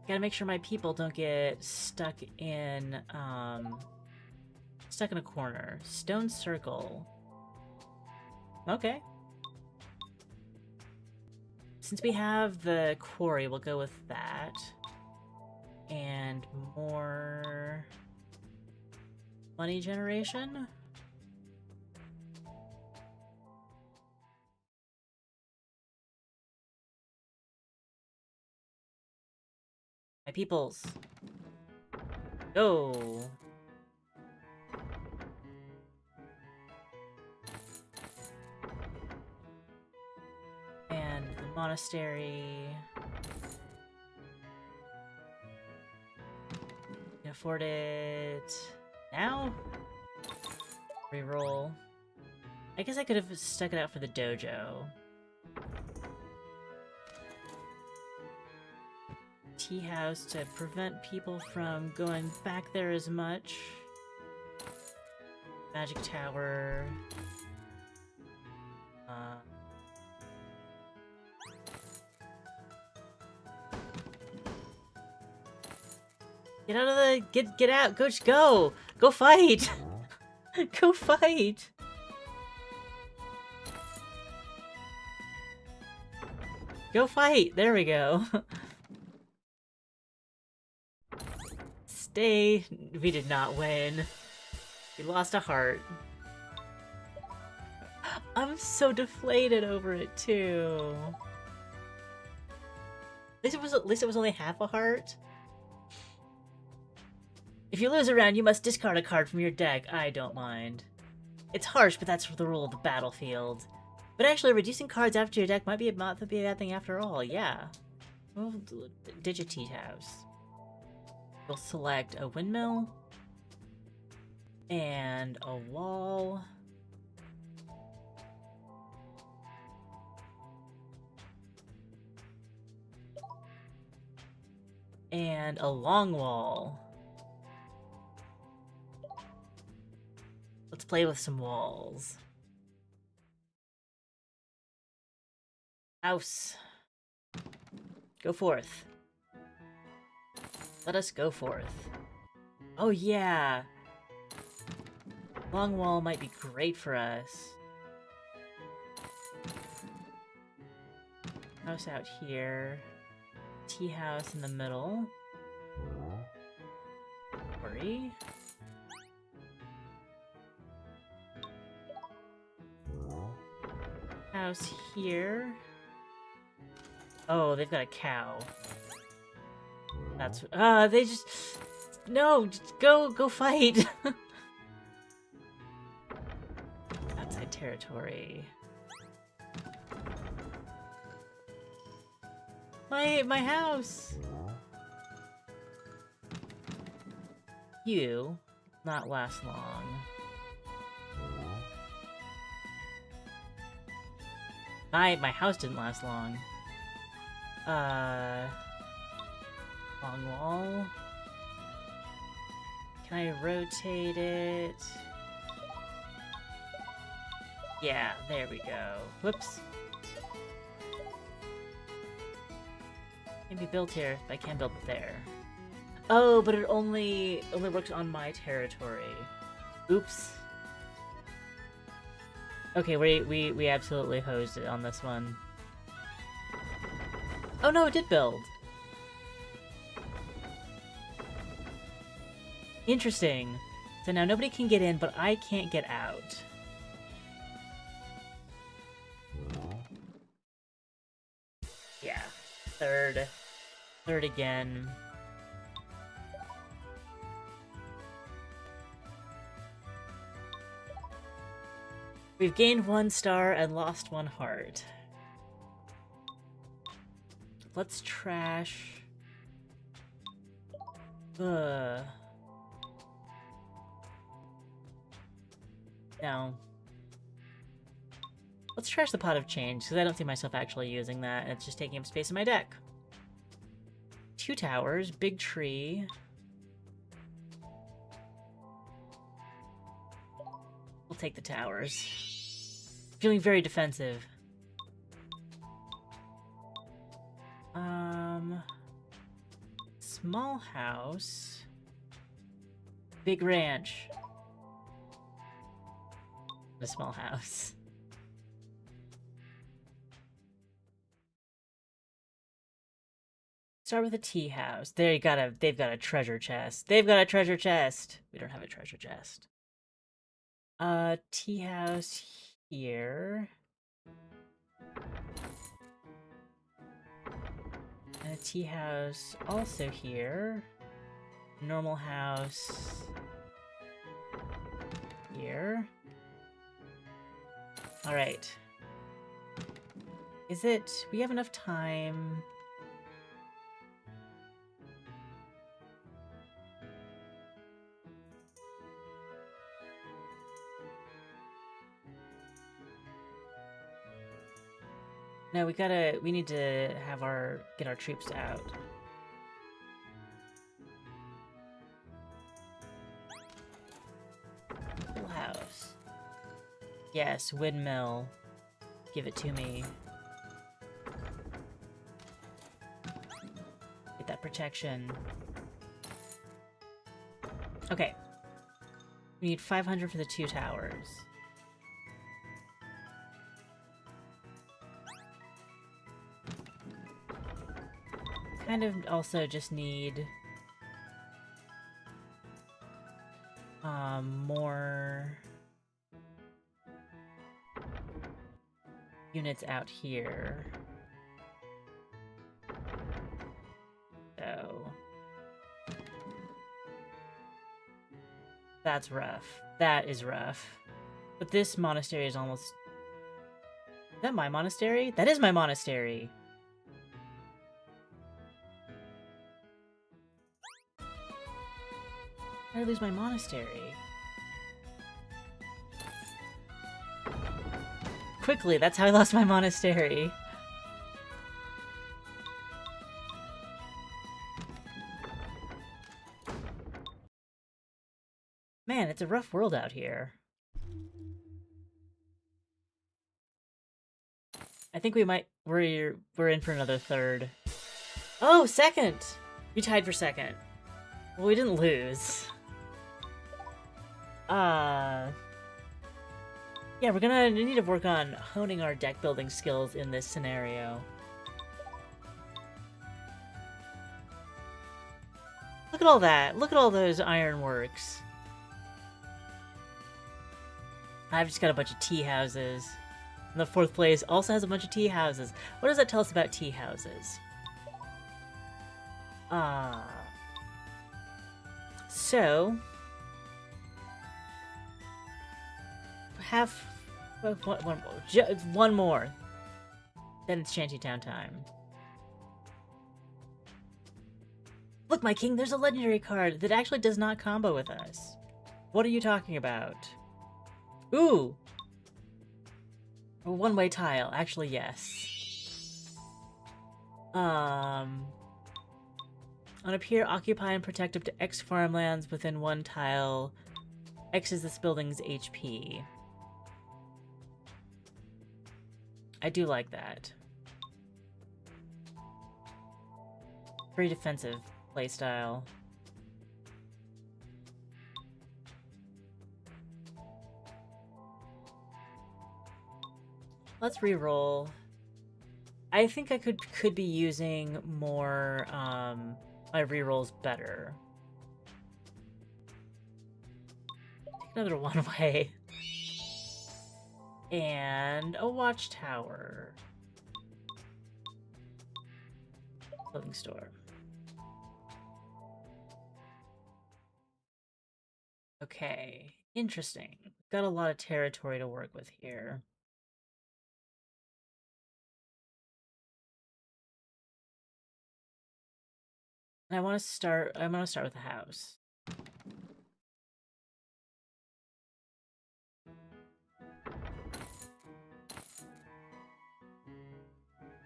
Gotta make sure my people don't get stuck in a corner. Stone circle. Okay. Since we have the quarry, we'll go with that. And more money generation. My peoples. Go! And the monastery. Can afford it now? Reroll. I guess I could have stuck it out for the dojo. Tea house to prevent people from going back there as much. Magic tower. Get out of the get out, go fight. Go fight. Go fight. There we go. Stay. We did not win. We lost a heart. I'm so deflated over it too. At least it was only half a heart. If you lose a round, you must discard a card from your deck. I don't mind. It's harsh, but that's the rule of the battlefield. But actually, reducing cards after your deck might be a bad thing after all. Yeah. Well, Digit House. We'll select a windmill and a wall. And a long wall. Let's play with some walls. House. Go forth. Let us go forth. Oh yeah! Long wall might be great for us. House out here. Tea house in the middle. Worry. House here. Oh, they've got a cow. That's they just no, just go fight. Outside territory. My house. You not last long. My house didn't last long. Long wall. Can I rotate it? Yeah, there we go. Whoops. Can't be built here, but I can build it there. Oh, but it only works on my territory. Oops. Okay, we absolutely hosed it on this one. Oh no, it did build. Interesting. So now nobody can get in, but I can't get out. Yeah. Third again. We've gained 1 star and lost 1 heart. Let's trash. No. Let's trash the Pot of Change, because I don't see myself actually using that. It's just taking up space in my deck. 2 towers, big tree. We'll take the towers. Feeling very defensive. Small house. Big ranch. A small house. Start with a tea house. They've got a treasure chest. They've got a treasure chest. We don't have a treasure chest. Tea house here. And a tea house also here. Normal house here. Alright. Is it... we have enough time... No, we need to have get our troops out. Full house. Yes, windmill. Give it to me. Get that protection. Okay. We need 500 for the 2 towers. Kind of also just need more units out here. So that's rough. That is rough. But this monastery is almost... is that my monastery? That is my monastery! How did I lose my monastery? Quickly, that's how I lost my monastery. Man, it's a rough world out here. I think we're in for another third. Oh, second! We tied for second. Well, we didn't lose. Yeah, we need to work on honing our deck building skills in this scenario. Look at all that. Look at all those ironworks. I've just got a bunch of tea houses. And the 4th place also has a bunch of tea houses. What does that tell us about tea houses? So... one more. Then it's Shanty Town time. Look, my king, there's a legendary card that actually does not combo with us. What are you talking about? Ooh! A one-way tile. Actually, yes. On a pier, occupy and protect up to X farmlands within 1 tile. X is this building's HP. I do like that. Very defensive playstyle. Let's re-roll. I think I could be using more my re-rolls better. Take another one-way. And a watchtower. Clothing store. Okay, interesting. Got a lot of territory to work with here. And I'm gonna start with a house.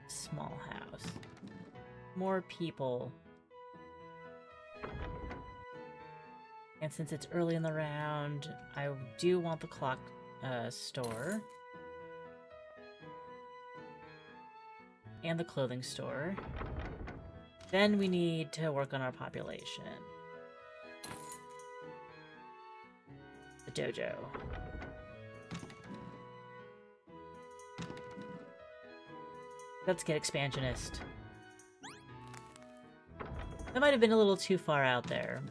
Small house. More people. And since it's early in the round, I do want the clock store. And the clothing store. Then we need to work on our population. The dojo. Let's get expansionist. That might have been a little too far out there.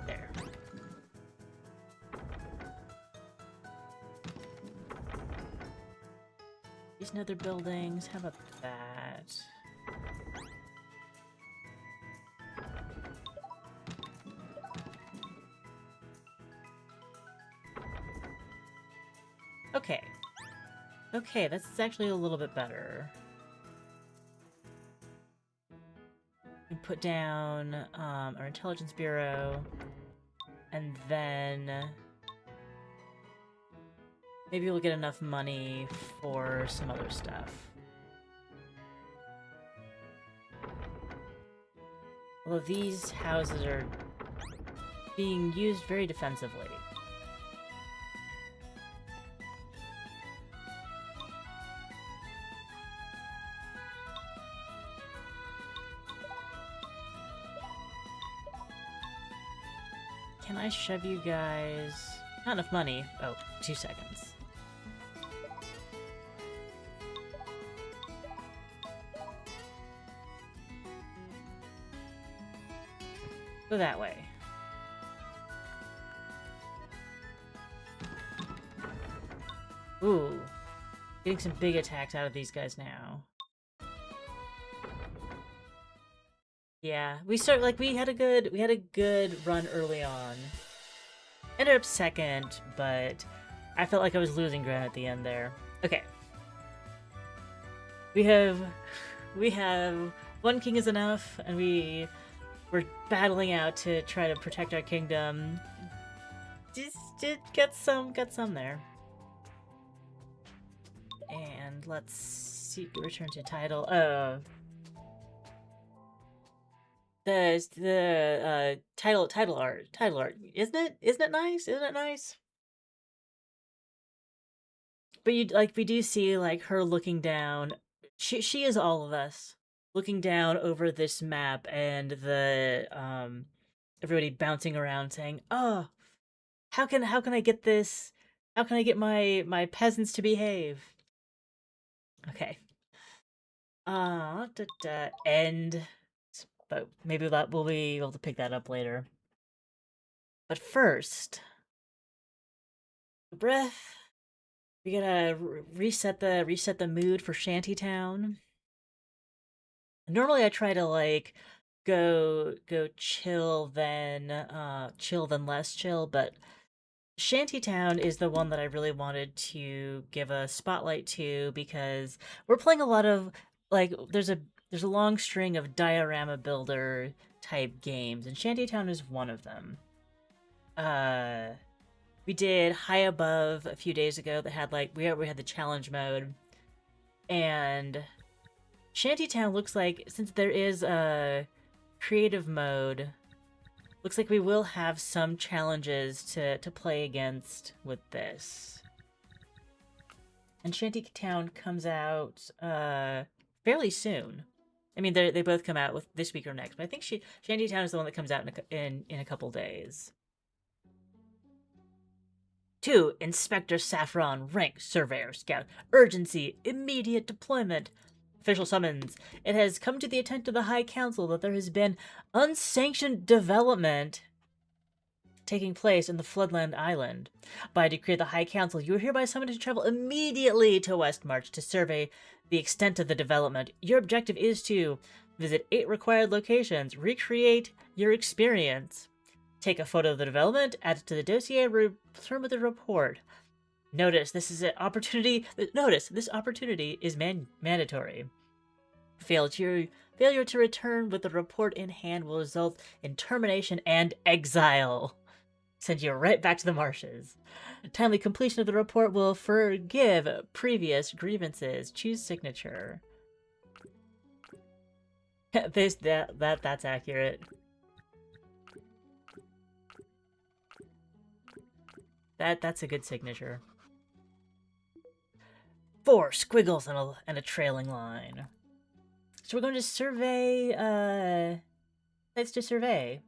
There. These nether buildings, how about that? Okay. Okay, that's actually a little bit better. We put down our intelligence bureau, and then maybe we'll get enough money for some other stuff. Although these houses are being used very defensively. Can I shove you guys? Not enough money. Oh, 2 seconds. Go that way. Ooh. Getting some big attacks out of these guys now. Yeah, we had a good run early on. Ended up second, but I felt like I was losing ground at the end there. Okay. We have one king is enough, and we're battling out to try to protect our kingdom. Just get some there. And let's see, return to title. The title art. Isn't it nice? Isn't it nice? But we do see like her looking down. She is all of us looking down over this map, and the everybody bouncing around saying, "Oh, how can I get this? How can I get my peasants to behave?" Okay. End. But maybe we'll be able to pick that up later. But first, breath. We gotta reset the mood for Shanty Town. Normally, I try to like go chill then less chill, but Shanty Town is the one that I really wanted to give a spotlight to because we're playing a lot of like there's a long string of diorama builder type games, and Shanty Town is one of them. We did High Above a few days ago that had like we had the challenge mode, and Shanty Town looks like, since there is a creative mode, looks like we will have some challenges to play against with this. And Shanty Town comes out fairly soon. I mean, they both come out with this week or next, but I think Shanty Town is the one that comes out in a couple days. 2. Inspector Saffron, rank Surveyor Scout, urgency, immediate deployment. Official summons. It has come to the attention of the High Council that there has been unsanctioned development taking place in the Floodland Island. By decree of the High Council, you are hereby summoned to travel immediately to Westmarch to survey the extent of the development. Your objective is to visit 8 required locations, recreate your experience, take a photo of the development, add it to the dossier, return with a report. Notice this opportunity is mandatory. Failure to return with the report in hand will result in termination and exile. Send you right back to the marshes. Timely completion of the report will forgive previous grievances. Choose signature. That's accurate. That's a good signature. 4 squiggles and a trailing line. So we're going to survey, sites to survey.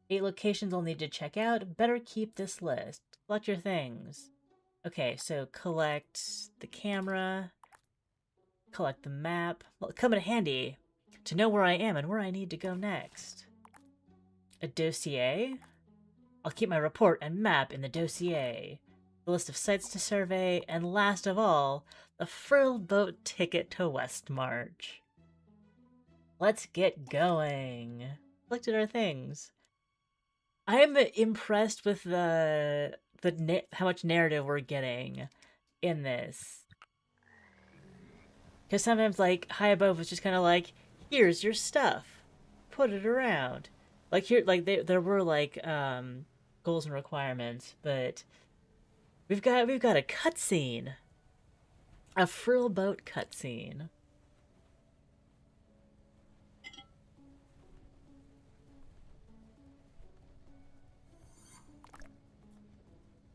8 locations I'll need to check out. Better keep this list. Collect your things. Okay, so collect the camera. Collect the map. Well, come in handy to know where I am and where I need to go next. A dossier? I'll keep my report and map in the dossier. The list of sites to survey, and last of all, the frill boat ticket to West March. Let's get going. Collected our things. I'm impressed with how much narrative we're getting in this. Because sometimes, like, High Above was just kind of like, here's your stuff. Put it around. Like, here, like, there were, like, goals and requirements, but we've got a cutscene. A frill boat cutscene.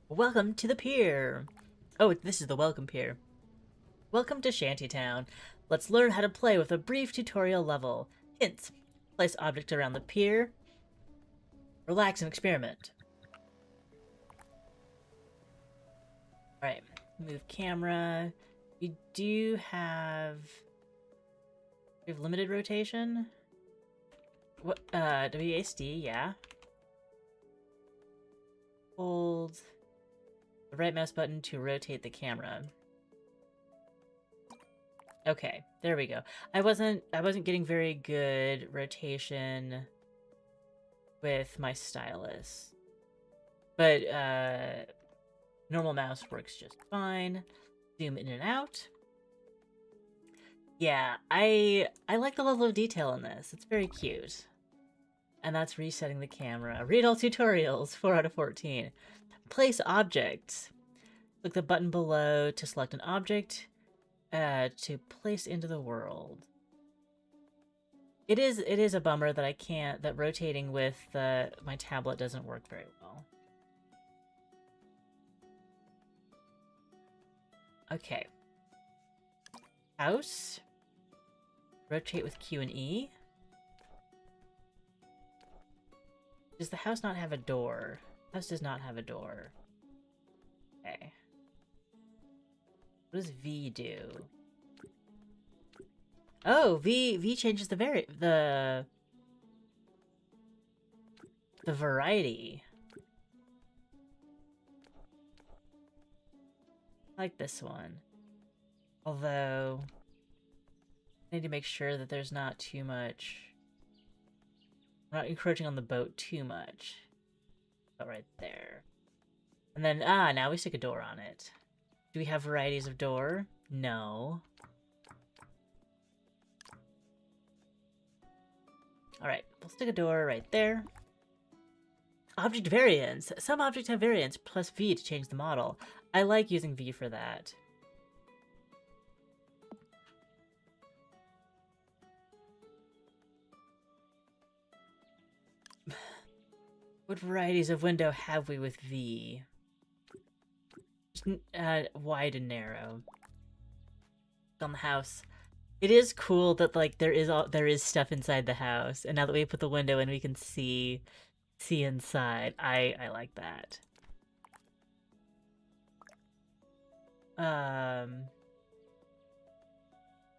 Welcome to the pier. Oh, this is the welcome pier. Welcome to Shanty Town. Let's learn how to play with a brief tutorial level. Hints. Place object around the pier. Relax and experiment. Alright, move camera. We have limited rotation? What, WASD, yeah. Hold the right mouse button to rotate the camera. Okay, there we go. I wasn't getting very good rotation with my stylus. But normal mouse works just fine. Zoom in and out. Yeah, I like the level of detail in this. It's very cute. And that's resetting the camera. Read all tutorials, 4 out of 14. Place objects. Click the button below to select an object to place into the world. It is a bummer that that rotating with my tablet doesn't work very well. Okay. House. Rotate with Q and E. Does the house not have a door? House does not have a door. Okay. What does V do? Oh, V changes the variety. I like this one. Although I need to make sure that there's not too much. I'm not encroaching on the boat too much. But right there. And then now we stick a door on it. Do we have varieties of door? No. Alright, we'll stick a door right there. Object variants. Some objects have variants plus V to change the model. I like using V for that. What varieties of window have we with V? Just, wide and narrow. On the house. It is cool that like there is stuff inside the house, and now that we put the window in, we can see inside. I like that.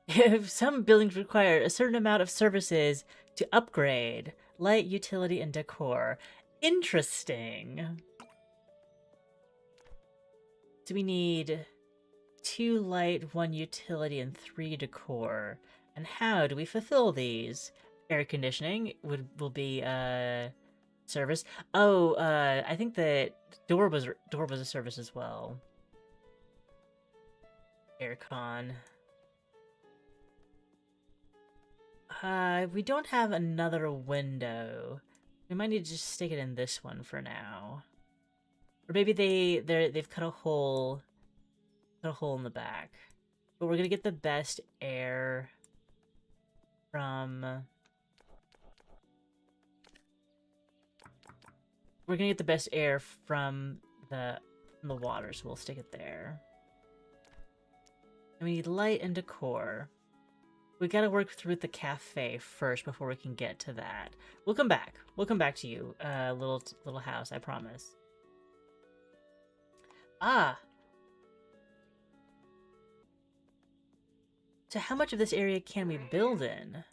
If some buildings require a certain amount of services to upgrade, light, utility, and decor. Interesting. So we need 2 light, 1 utility, and 3 decor. And how do we fulfill these? Air conditioning will be service. Oh, I think that door was a service as well. Aircon. We don't have another window. We might need to just stick it in this one for now. Or maybe they've cut a hole in the back. But we're gonna get the best air from... We're gonna get the best air from the water, so we'll stick it there. And we need light and decor. We gotta work through the cafe first before we can get to that. We'll come back. We'll come back to you, little house, I promise. Ah! So how much of this area can we build in?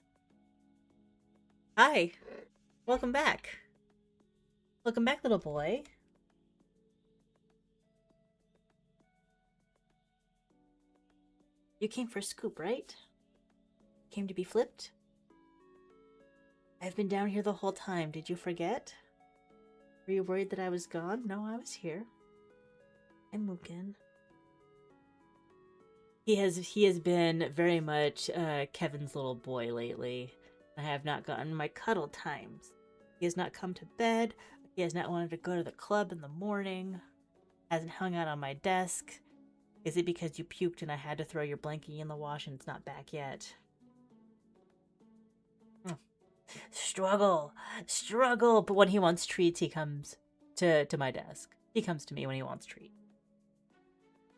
Hi. Welcome back. Welcome back, little boy. You came for a scoop, right? Came to be flipped? I've been down here the whole time. Did you forget? Were you worried that I was gone? No, I was here. I'm Mugen. He has been very much Kevin's little boy lately. I have not gotten my cuddle times. He has not come to bed. He has not wanted to go to the club in the morning. Hasn't hung out on my desk. Is it because you puked and I had to throw your blankie in the wash and it's not back yet? Struggle. But when he wants treats, he comes to my desk. He comes to me when he wants treats.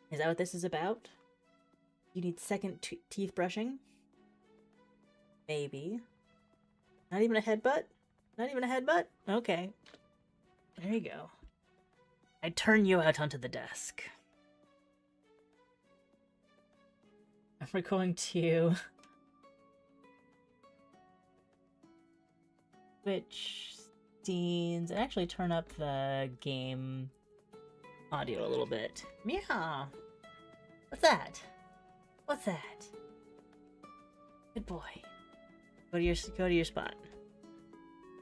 Is that what this is about? You need second teeth brushing? Maybe. Not even a headbutt? Not even a headbutt? Okay. There you go. I turn you out onto the desk. We're going to switch scenes and actually turn up the game audio a little bit. Meow. What's that? What's that? Good boy. Go to your spot.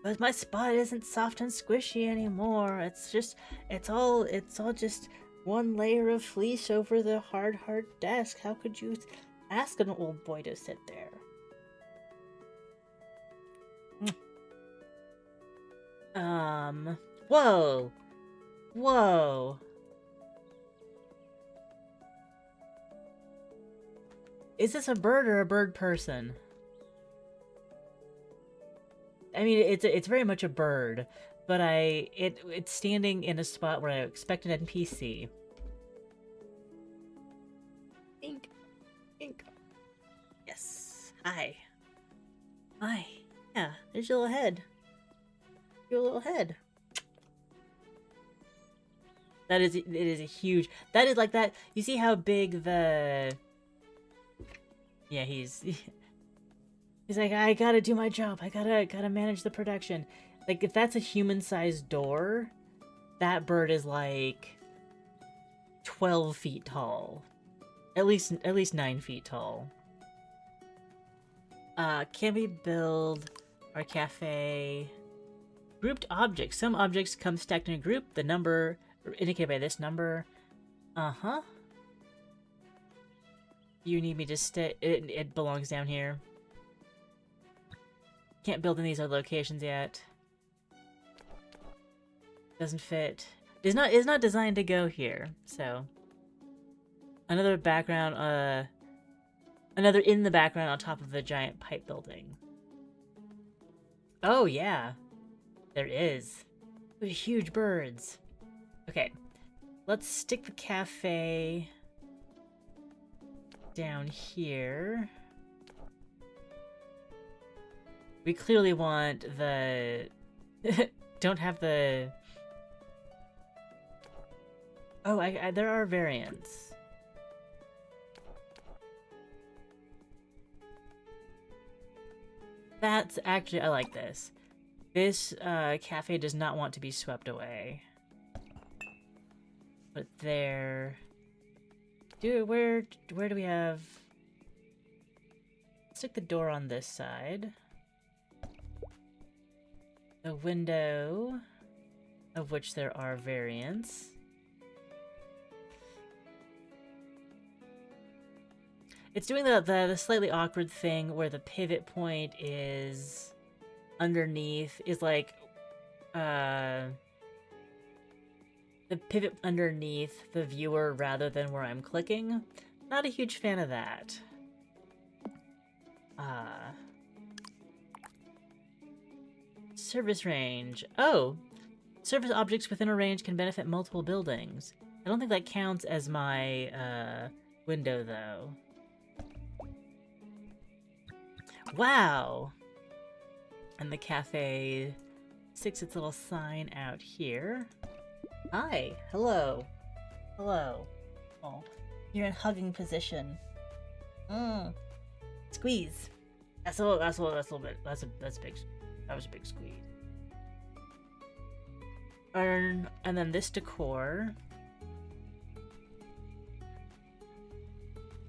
But my spot isn't soft and squishy anymore. It's all just one layer of fleece over the hard desk. How could you ask an old boy to sit there? Whoa. Whoa. Is this a bird or a bird person? I mean, it's very much a bird, but it's standing in a spot where I expect an NPC. Ink. Yes. Hi. Yeah, there's your little head. Your little head. It is a huge. That is like that. You see how big the. Yeah, he's like, I gotta do my job. I gotta manage the production. Like, if that's a human-sized door, that bird is like 12 feet tall. At least 9 feet tall. Can we build our cafe? Grouped objects. Some objects come stacked in a group. The number indicated by this number. Uh-huh. You need me to stay. It belongs down here. Can't build in these other locations yet. Doesn't fit. Is not designed to go here. So another background. Another in the background on top of the giant pipe building. Oh yeah, there is. With huge birds. Okay, let's stick the cafe down here. We clearly want the... Don't have the... Oh, there are variants. That's actually... I like this. This cafe does not want to be swept away. But there... Where do we have... Stick the door on this side. The window, of which there are variants. It's doing the slightly awkward thing where the pivot point is underneath, is like, the pivot underneath the viewer rather than where I'm clicking. Not a huge fan of that. Service range. Oh! Service objects within a range can benefit multiple buildings. I don't think that counts as my, window, though. Wow! And the cafe sticks its little sign out here. Hi! Hello! Hello. Oh, you're in hugging position. Squeeze. That's a little bit. That's big. That was a big squeeze. And then this decor.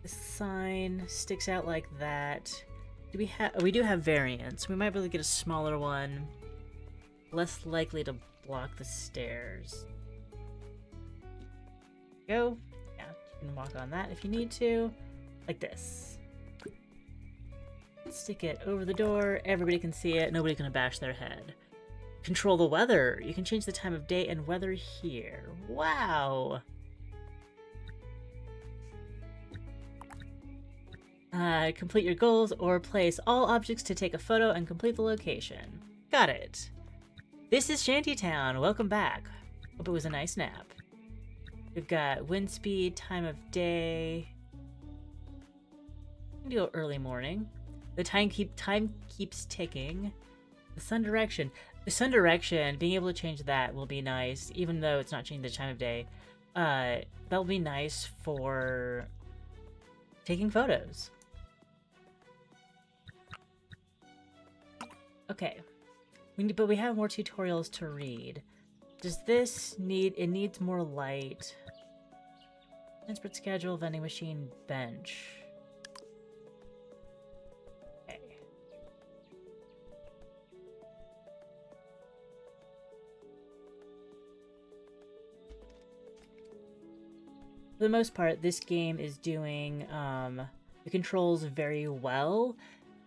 The sign sticks out like that. Do we have? We do have variants. We might be able to get a smaller one. Less likely to block the stairs. Go. Yeah, you can walk on that if you need to. Like this. Stick it over the door. Everybody can see it. Nobody's gonna bash their head. Control the weather. You can change the time of day and weather here. Wow. Complete your goals or place all objects to take a photo and complete the location. Got it. This is Shanty Town. Welcome back. Hope it was a nice nap. We've got wind speed, time of day. We can do early morning. The time keeps ticking. The sun direction. The sun direction, being able to change that will be nice, even though it's not changing the time of day. That'll be nice for taking photos. Okay. But we have more tutorials to read. Does this need... It needs more light. Transport schedule, vending machine, bench. Okay. For the most part, this game is doing the controls very well.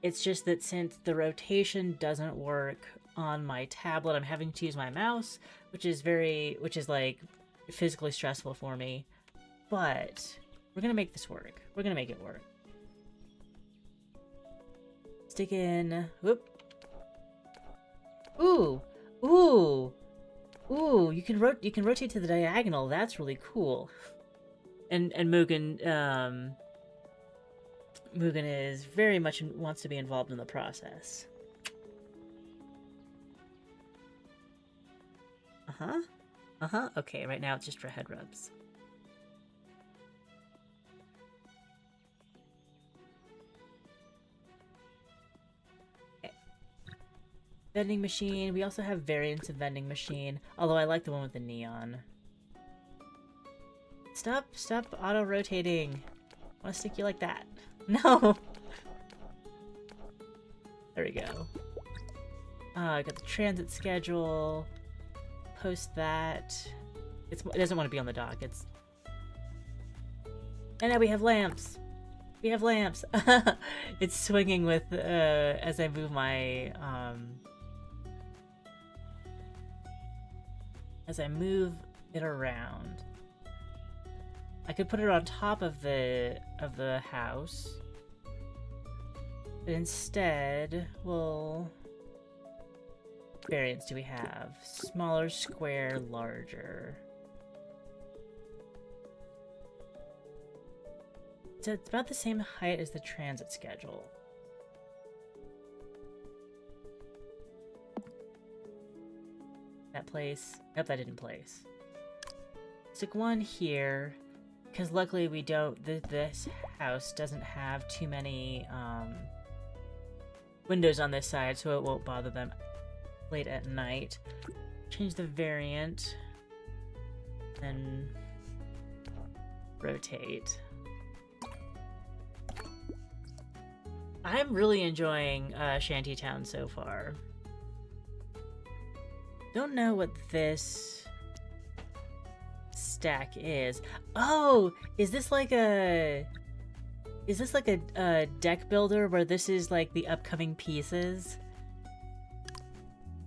It's just that since the rotation doesn't work on my tablet, I'm having to use my mouse, which is like physically stressful for me. But we're gonna make this work. We're gonna make it work. Stick in. Whoop. Ooh, ooh, ooh! You can rotate to the diagonal. That's really cool. And Mugen is very much wants to be involved in the process. Okay, right now it's just for head rubs. Okay. Vending machine. We also have variants of vending machine, although I like the one with the neon. Stop auto-rotating. I want to stick you like that. No! There we go. I got the transit schedule. Post that. It doesn't want to be on the dock. And now we have lamps. We have lamps. It's swinging with as I move my as I move it around. I could put it on top of the house, but instead, well, what variants do we have? Smaller, square, larger. So it's about the same height as the transit schedule. That place? Nope, that didn't place. Stick one here. Because luckily we don't, this house doesn't have too many windows on this side, so it won't bother them late at night. Change the variant, and rotate. I'm really enjoying Shanty Town so far. Don't know what this stack is. Oh, is this like a deck builder where this is like the upcoming pieces?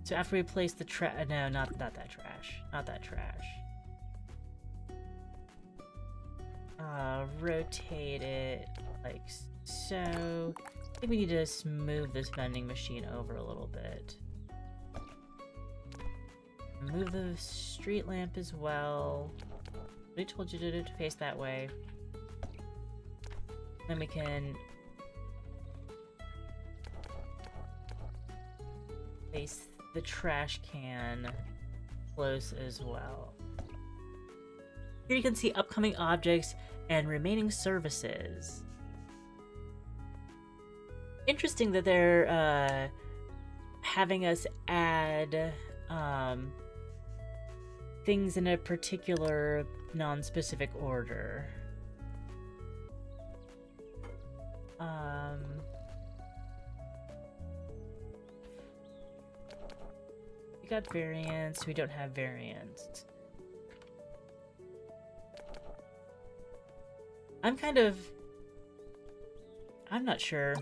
So after we place the no, not that trash. Not that trash. Rotate it like so. I think we need to just move this vending machine over a little bit. Move the street lamp as well. I told you to face that way. Then we can place the trash can close as well. Here you can see upcoming objects and remaining services. Interesting that they're having us add things in a particular non-specific order. We got variants, we don't have variants. I'm not sure.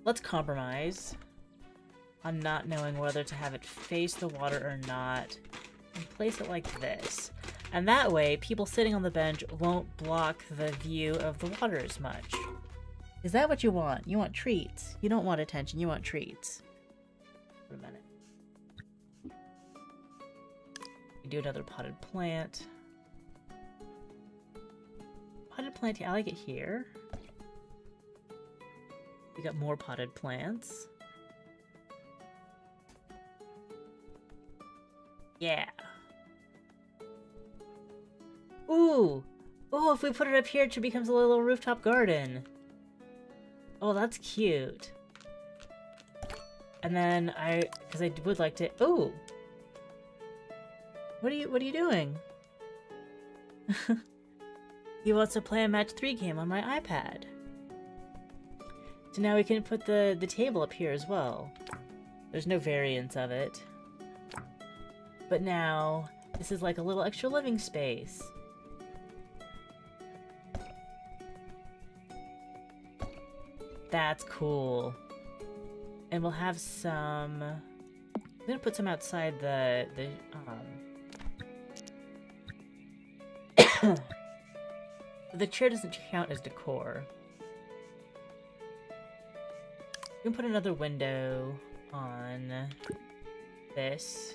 Let's compromise on not knowing whether to have it face the water or not, and place it like this. And that way, people sitting on the bench won't block the view of the water as much. Is that what you want? You want treats. You don't want attention, you want treats. For a minute. We do another potted plant. Potted plant, I like it here. We got more potted plants. Yeah. Ooh! Oh, if we put it up here, it becomes a little rooftop garden. Oh, that's cute. And then because I would like to. Ooh! What are you doing? He wants to play a match 3 game on my iPad. So now we can put the table up here as well. There's no variance of it. But now, this is like a little extra living space. That's cool. And we'll have some... I'm gonna put some outside the the chair doesn't count as decor. We can put another window on this.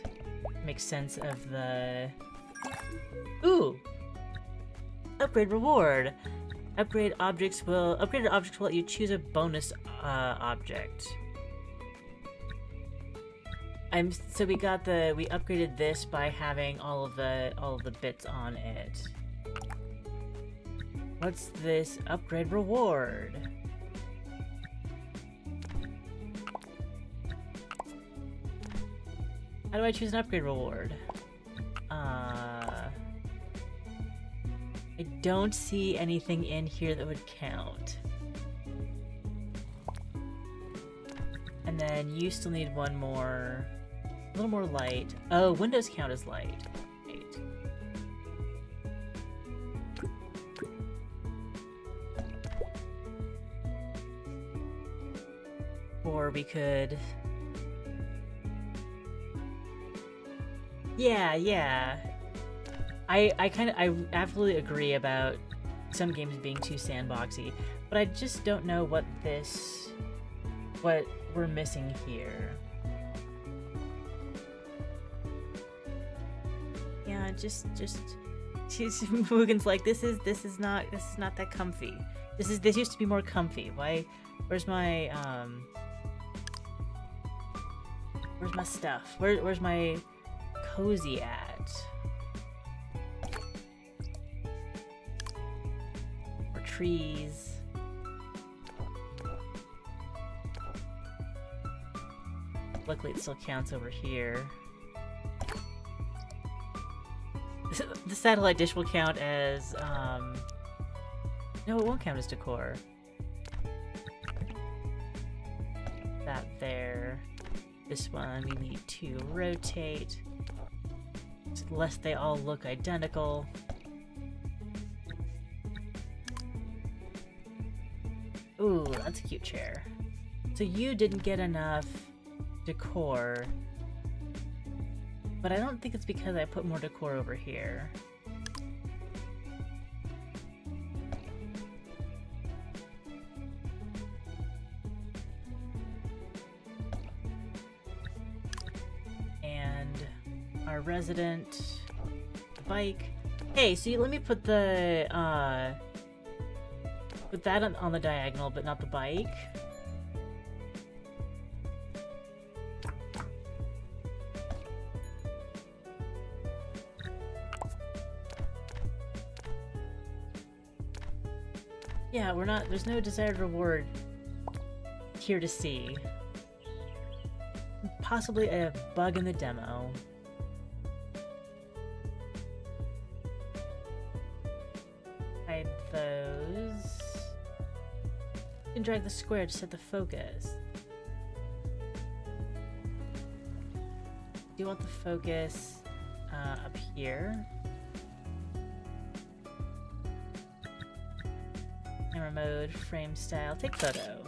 Makes sense of the... Ooh! Upgrade reward! Upgraded objects will let you choose a bonus object. So we upgraded this by having all of the bits on it. What's this upgrade reward? How do I choose an upgrade reward? I don't see anything in here that would count. And then you still need one more, a little more light. Oh, windows count as light. Right. Or we could... Yeah. I absolutely agree about some games being too sandboxy, but I just don't know what we're missing here. Yeah, just Mugen's like, this is not that comfy. This used to be more comfy. Where's my stuff? Where's my cozy at? Or trees. Luckily it still counts over here. The satellite dish will count as, no, it won't count as decor. That there. This one we need to rotate, lest they all look identical. Ooh, that's a cute chair. So you didn't get enough decor, but I don't think it's because I put more decor over here. And our resident bike. Hey, so let me put the put that on the diagonal, but not the bike. Yeah, there's no desired reward here to see? Possibly a bug in the demo. Hide those. You can drag the square to set the focus. Do you want the focus up here? Camera mode, frame style, take photo.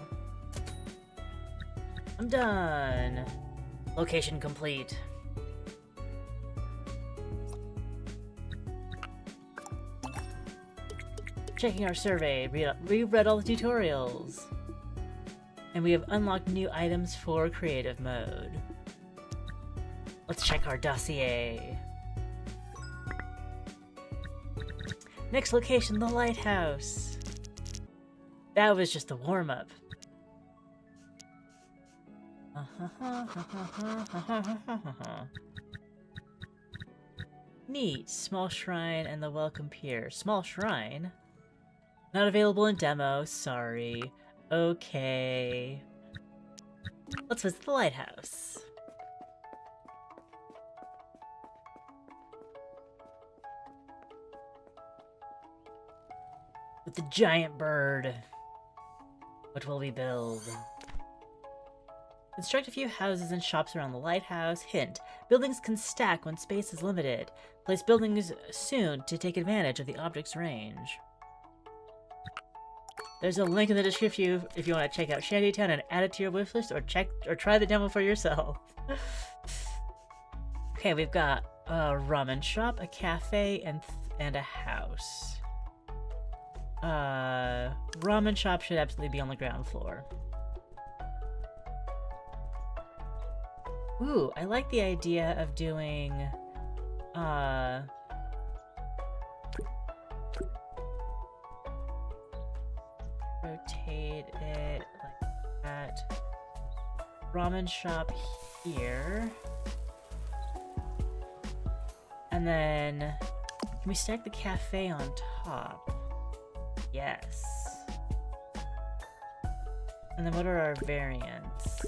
I'm done. Location complete. Checking our survey, we read all the tutorials. And we have unlocked new items for creative mode. Let's check our dossier. Next location, the lighthouse. That was just the warm-up. Neat. Small shrine and the welcome pier. Small shrine? Not available in demo, sorry. Okay. Let's visit the lighthouse. With the giant bird. What will we build? Construct a few houses and shops around the lighthouse. Hint, buildings can stack when space is limited. Place buildings soon to take advantage of the object's range. There's a link in the description if you want to check out Shanty Town and add it to your wishlist, or try the demo for yourself. Okay, we've got a ramen shop, a cafe, and a house. Ramen shop should absolutely be on the ground floor. Ooh, I like the idea of doing, rotate it like that. Ramen shop here. And then, can we stack the cafe on top? Yes. And then what are our variants?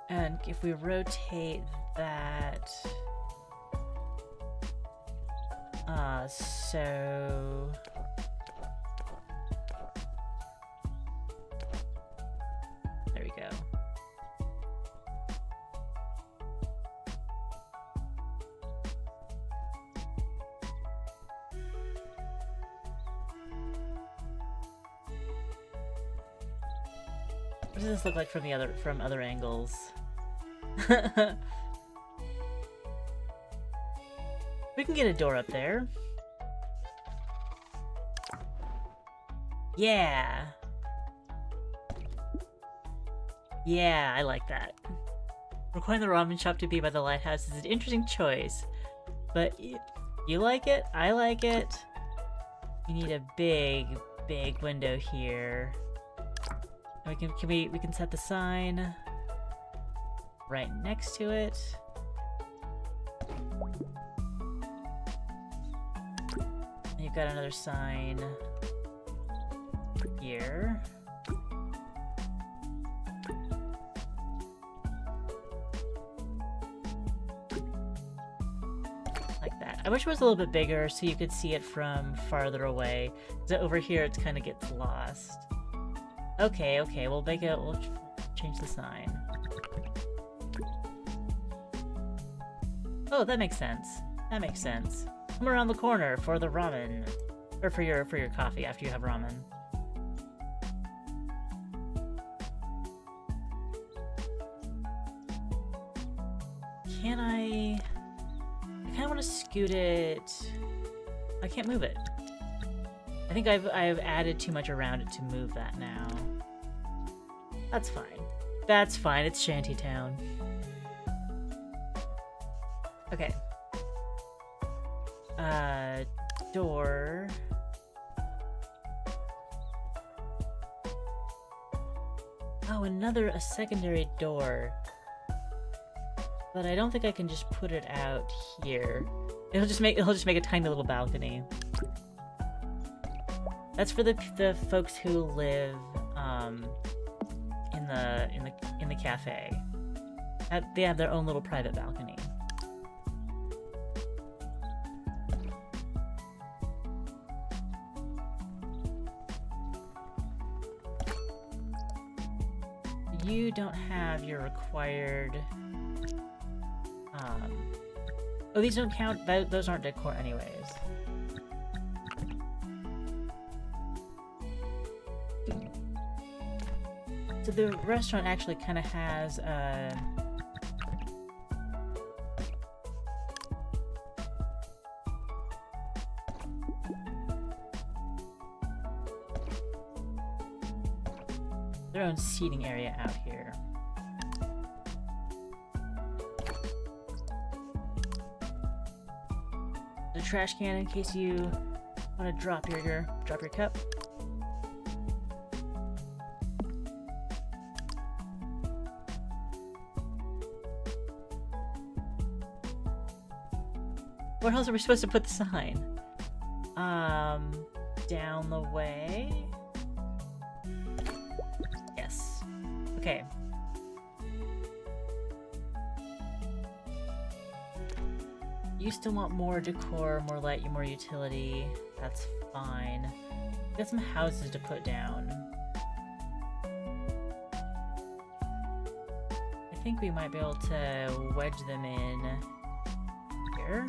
And if we rotate that, so there we go. What does this look like from other angles? We can get a door up there. Yeah. Yeah, I like that. Requiring the ramen shop to be by the lighthouse is an interesting choice. But you like it? I like it. We need a big window here. And we can set the sign right next to it. And you've got another sign here. Like that. I wish it was a little bit bigger so you could see it from farther away. So over here it kind of gets lost. Okay, we'll change the sign. Oh, that makes sense. That makes sense. Come around the corner for the ramen. Or for your coffee after you have ramen. Can I kinda wanna scoot it. I can't move it. I think I've added too much around it to move that now. That's fine. That's fine, it's Shanty Town. Okay. Door. Oh, a secondary door. But I don't think I can just put it out here. It'll just make a tiny little balcony. That's for the folks who live in the cafe. They have their own little private balcony. You don't have your required. Oh, these don't count. Those aren't decor, anyways. So the restaurant actually kind of has their own seating area out here. The trash can in case you want to drop your cup. Where else are we supposed to put the sign? Down the way. Yes. Okay. You still want more decor, more light, more utility. That's fine. We got some houses to put down. I think we might be able to wedge them in here.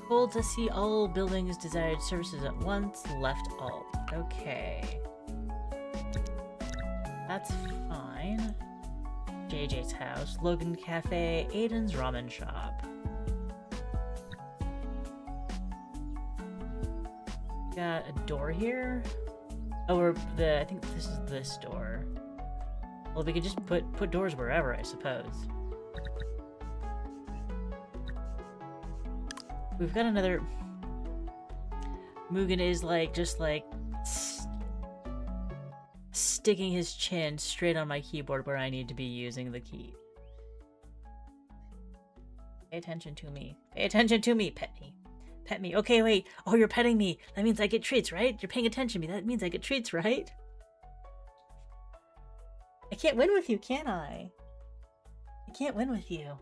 Hold to see all buildings' desired services at once, left alt. Okay. That's fine. JJ's house, Logan Cafe, Aiden's Ramen Shop. Got a door here. Oh, I think this is this door. Well, we could just put doors wherever, I suppose. We've got another. Mugen is just sticking his chin straight on my keyboard where I need to be using the key. Pay attention to me. Pay attention to me. Pet me. Pet me. Okay, wait. Oh, you're petting me. That means I get treats, right? You're paying attention to me. That means I get treats, right? I can't win with you, can I? I can't win with you.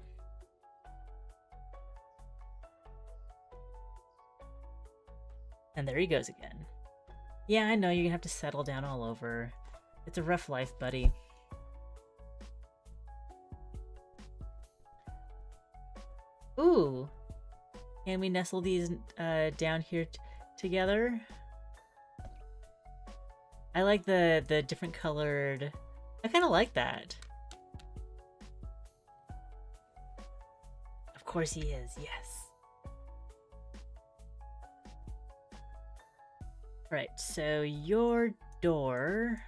And there he goes again. Yeah, I know, you're gonna have to settle down all over. It's a rough life, buddy. Ooh. Can we nestle these down here together? I like the different colored... I kind of like that. Of course he is, yes. Right, so your door,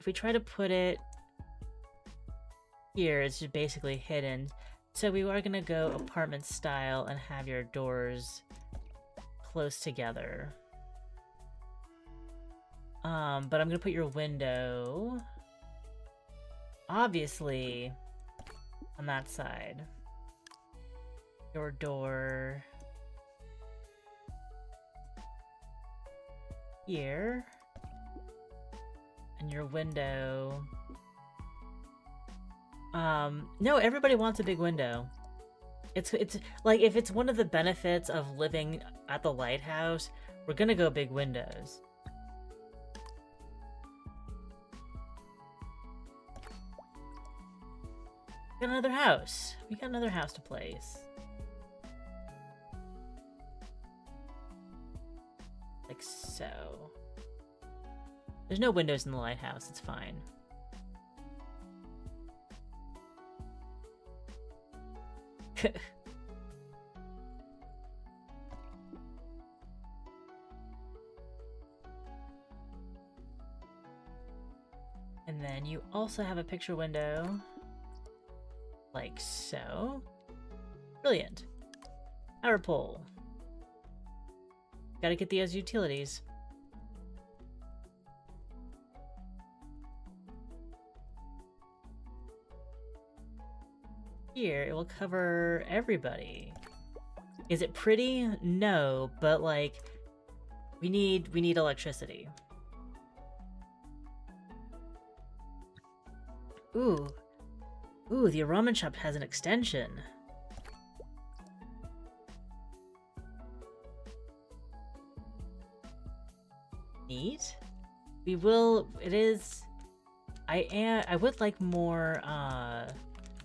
if we try to put it here, it's just basically hidden. So we are going to go apartment style and have your doors close together. But I'm going to put your window, obviously, on that side. Your door... here, and your window. No, everybody wants a big window. It's like, if it's one of the benefits of living at the lighthouse, we're gonna go big windows. We got another house. We got another house to place. Like so. There's no windows in the lighthouse, it's fine. And then you also have a picture window. Like so. Brilliant. Power pole. Gotta get these utilities. here, it will cover everybody. Is it pretty? No, but like we need electricity. Ooh. Ooh, the ramen shop has an extension. Neat. We will, it is, I would like more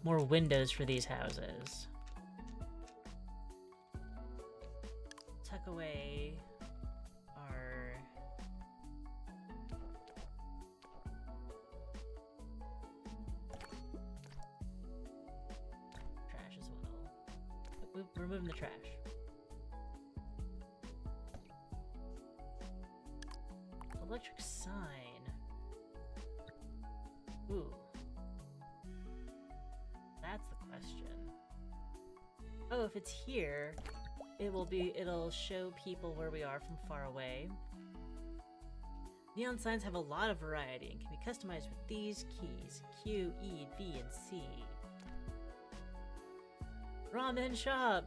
windows for these houses. Tuck away our trash as well. We're removing the trash. Electric sign. Ooh. That's the question. Oh, if it's here, it'll show people where we are from far away. Neon signs have a lot of variety and can be customized with these keys: Q, E, V, and C. Ramen shop!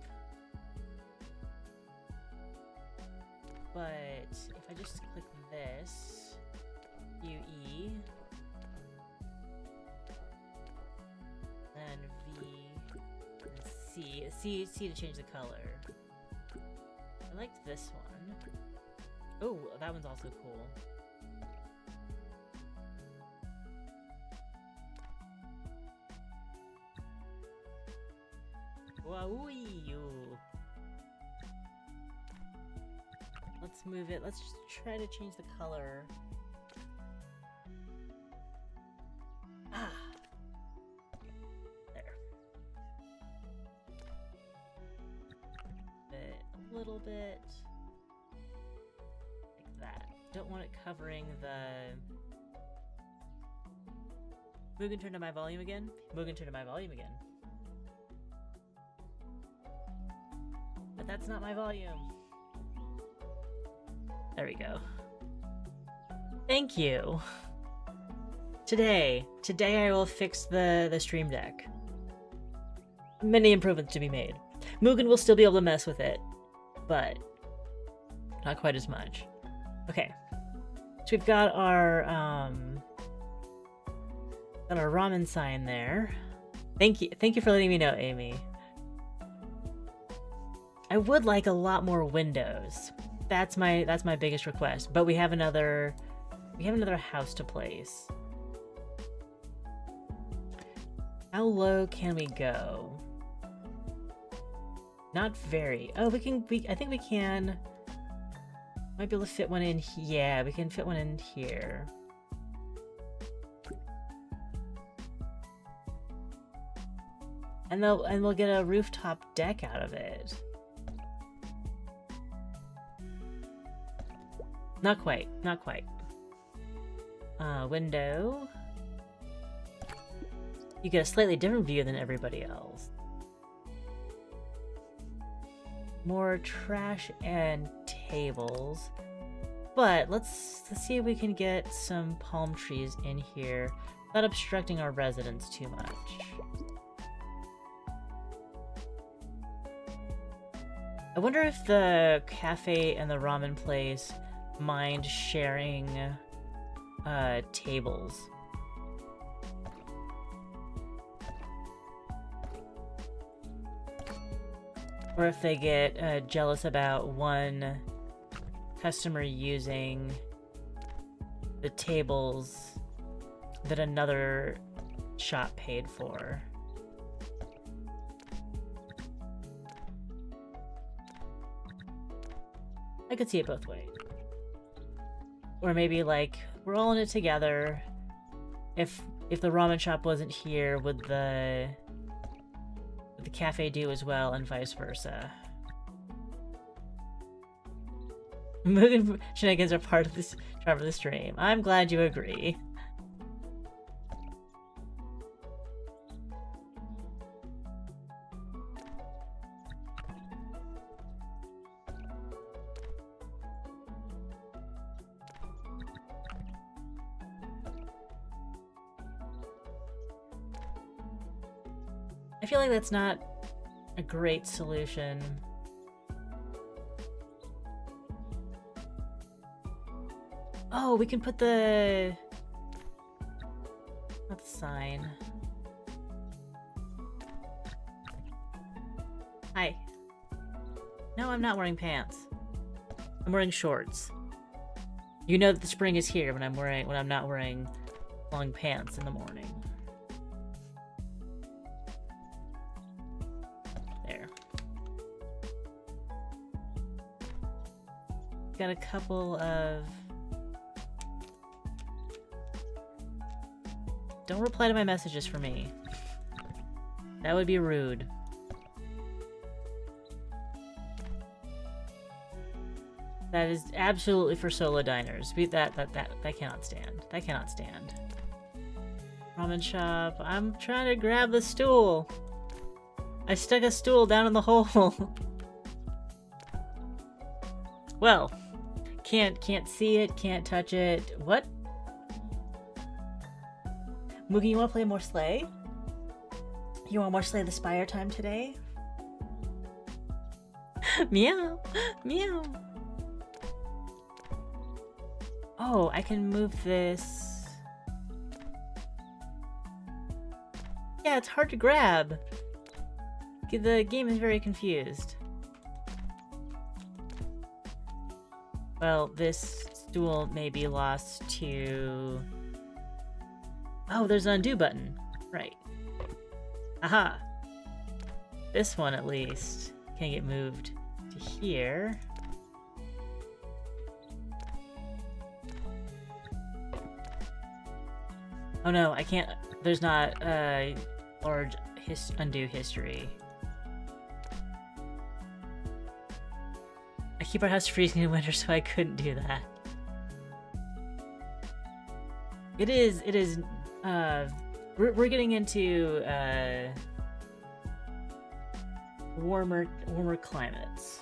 But if I just click this, UE, then V, and C to change the color. I liked this one. Oh, that one's also cool. Wow-oo. Let's move it. Let's just try to change the color. Ah! There. A little bit. Like that. Don't want it covering the... Mugen, turn to my volume again. Mugen, turn to my volume again. But that's not my volume. There we go. Thank you. Today I will fix the Stream Deck. Many improvements to be made. Mugen will still be able to mess with it, but not quite as much. Okay, so we've got our ramen sign there. Thank you for letting me know, Amy. I would like a lot more windows. That's my biggest request. But we have another house to place. How low can we go? Not very. Oh, I think we can. Might be able to fit one in. Yeah, we can fit one in here. And we'll get a rooftop deck out of it. Not quite. Not quite. Window. You get a slightly different view than everybody else. More trash and tables. But let's see if we can get some palm trees in here without obstructing our residents too much. I wonder if the cafe and the ramen place mind sharing tables. Or if they get jealous about one customer using the tables that another shop paid for. I could see it both ways. Or maybe like we're all in it together. If the ramen shop wasn't here, would the cafe do as well, and vice versa? Mugen shenanigans are part of this charm of the stream. I'm glad you agree. I feel like that's not a great solution. Oh, we can put the... not the sign. Hi. No, I'm not wearing pants. I'm wearing shorts. You know that the spring is here when I'm not wearing long pants in the morning. There. Got a couple of... Don't reply to my messages for me. That would be rude. That is absolutely for solo diners. That cannot stand. That cannot stand. Ramen shop. I'm trying to grab the stool. I stuck a stool down in the hole. Well, can't see it, can't touch it. What? Moogie, you want to play more Slay? You want more Slay the Spire time today? Meow, meow. Oh, I can move this. Yeah, it's hard to grab. The game is very confused. Well, this stool may be lost to... Oh, there's an undo button. Right. Aha! This one, at least, can get moved to here. Oh no, I can't... There's not a large undo history. I keep our house freezing in winter, so I couldn't do that. It is, we're getting into, warmer climates.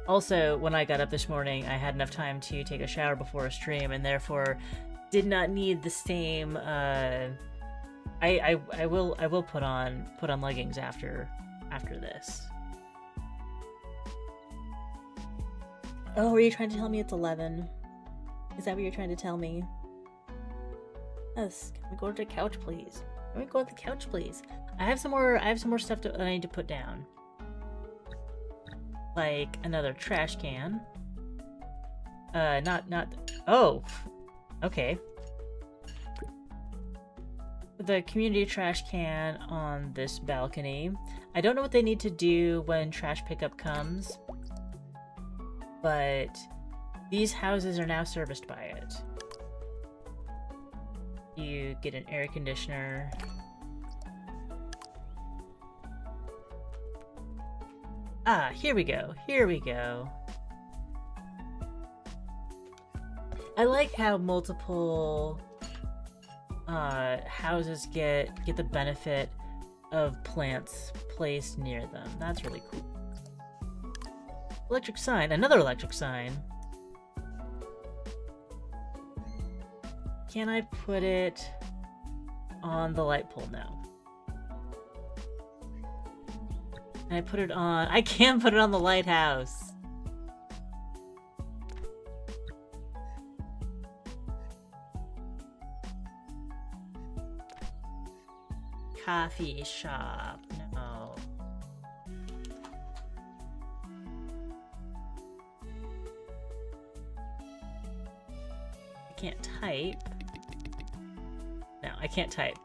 Also, when I got up this morning, I had enough time to take a shower before a stream, and therefore did not need the same, I will put on leggings after this. Oh, were you trying to tell me it's 11? Is that what you're trying to tell me? Yes. Can we go to the couch, please? Can we go to the couch, please? I have some more stuff that I need to put down. Like another trash can. Oh! Okay. The community trash can on this balcony. I don't know what they need to do when trash pickup comes, but these houses are now serviced by it. You get an air conditioner. Ah, here we go. Here we go. I like how multiple houses get the benefit of plants placed near them. That's really cool. Electric sign. Another electric sign. Can I put it on the light pole now? Can I put it on... I can put it on the lighthouse! Coffee shop. No. I can't type. No, I can't type.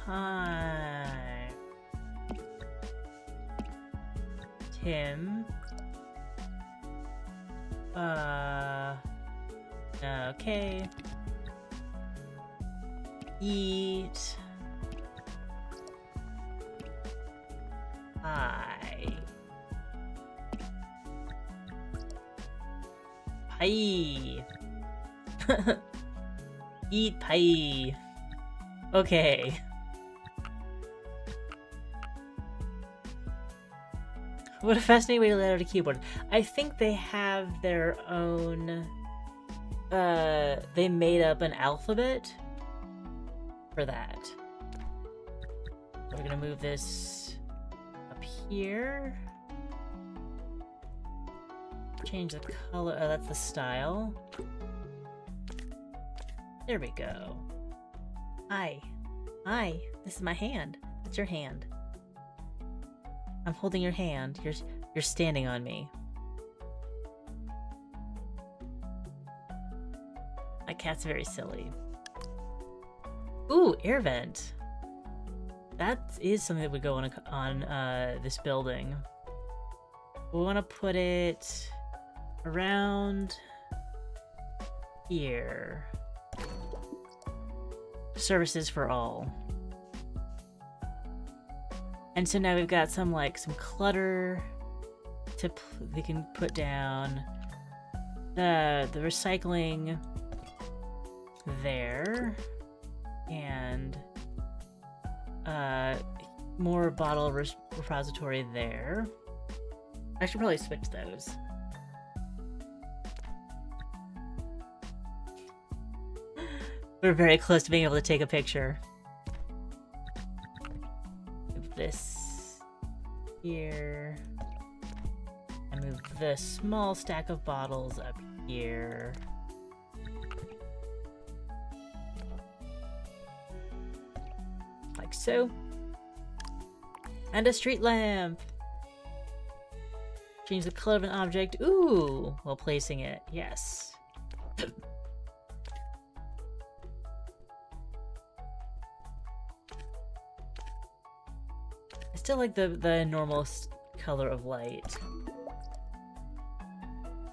Time. Tim. Okay. Eat. Pie. Pie. Eat pie. Okay. What a fascinating way to lay out a keyboard. I think they have their own they made up an alphabet for that. We're gonna move this up here. Change the color. Oh, that's the style. There we go. Hi. Hi. This is my hand. It's your hand. I'm holding your hand. You're standing on me. My cat's very silly. Ooh, air vent. That is something that would go on this building. We want to put it around here. Services for all. And so now we've got some clutter to we can put down. The recycling there, and more bottle repository there. I should probably switch those. We're very close to being able to take a picture. Move this here. And move the small stack of bottles up here. Like so. And a street lamp. Change the color of an object. Ooh, while placing it. Yes. I still like the normal color of light.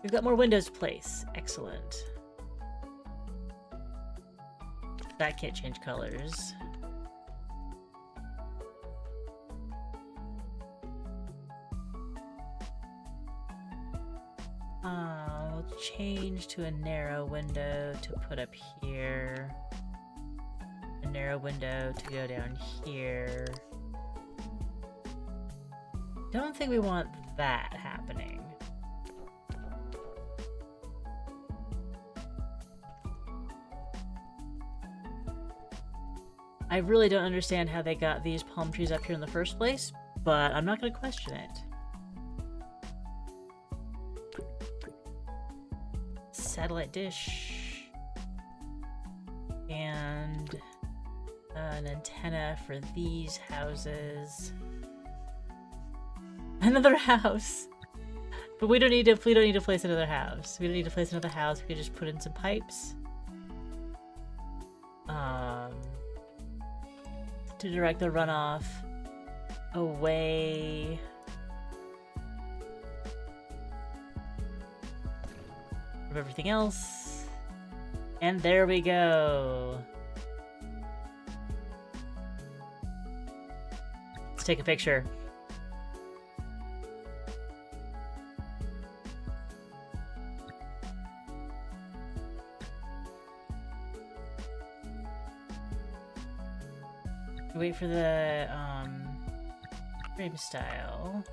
We've got more windows to place. Excellent. That can't change colors. We'll change to a narrow window to put up here. A narrow window to go down here. Don't think we want that happening. I really don't understand how they got these palm trees up here in the first place, but I'm not going to question it. Satellite dish. And an antenna for these houses. Another house. But we don't need to place another house. We don't need to place another house. We could just put in some pipes. To direct the runoff away from everything else. And there we go. Let's take a picture. Wait for the frame style.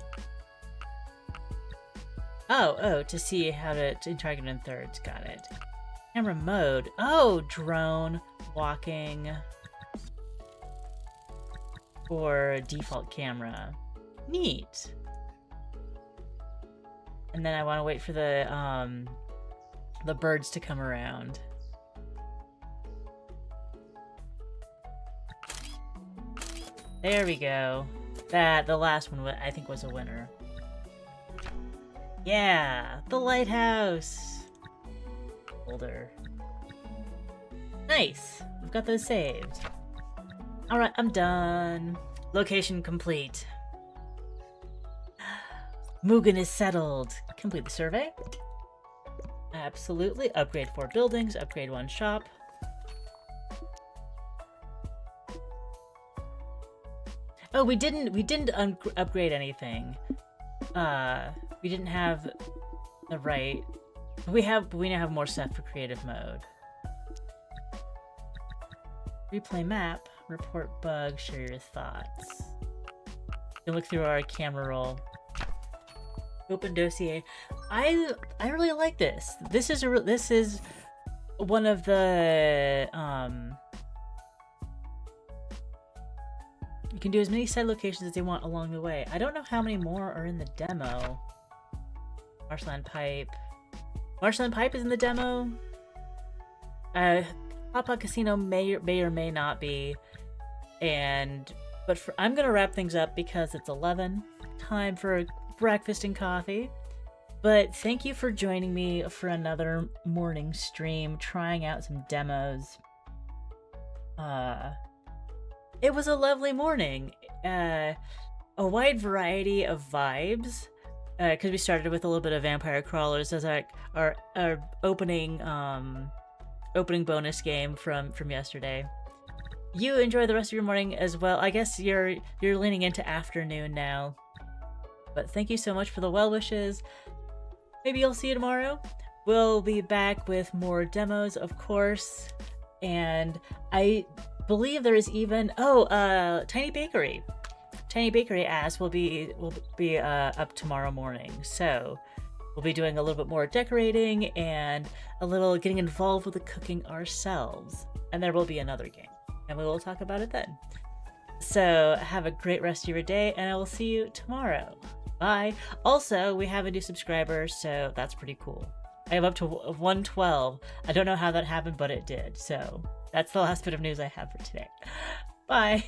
Oh, to see how to interact in thirds. Got it. Camera mode. Oh, drone, walking, or default camera. Neat. And then I want to wait for the birds to come around. There we go. The last one I think was a winner. Yeah, the lighthouse. Folder. Nice. We've got those saved. All right, I'm done. Location complete. Mugen is settled. Complete the survey. Absolutely. Upgrade 4 buildings. Upgrade 1 shop. Oh, we didn't upgrade anything. We didn't have the right. We now have more stuff for creative mode. Replay map, report bug, share your thoughts. You look through our camera roll. Open dossier. I really like this. This is one of the you can do as many side locations as you want along the way. I don't know how many more are in the demo. Marshland Pipe. Marshland Pipe is in the demo. Papa Casino may or may not be. But I'm gonna wrap things up because it's 11. Time for breakfast and coffee. But thank you for joining me for another morning stream, trying out some demos. It was a lovely morning. A wide variety of vibes. Because we started with a little bit of Vampire Crawlers as our opening bonus game from yesterday. You enjoy the rest of your morning as well. I guess you're leaning into afternoon now. But thank you so much for the well wishes. Maybe I'll see you tomorrow. We'll be back with more demos, of course. And I believe there is even Tiny Bakery. Tiny Bakery ass will be up tomorrow morning. So we'll be doing a little bit more decorating and a little getting involved with the cooking ourselves. And there will be another game. And we will talk about it then. So have a great rest of your day, and I will see you tomorrow. Bye. Also, we have a new subscriber, so that's pretty cool. I am up to 112. I don't know how that happened, but it did. So that's the last bit of news I have for today. Bye.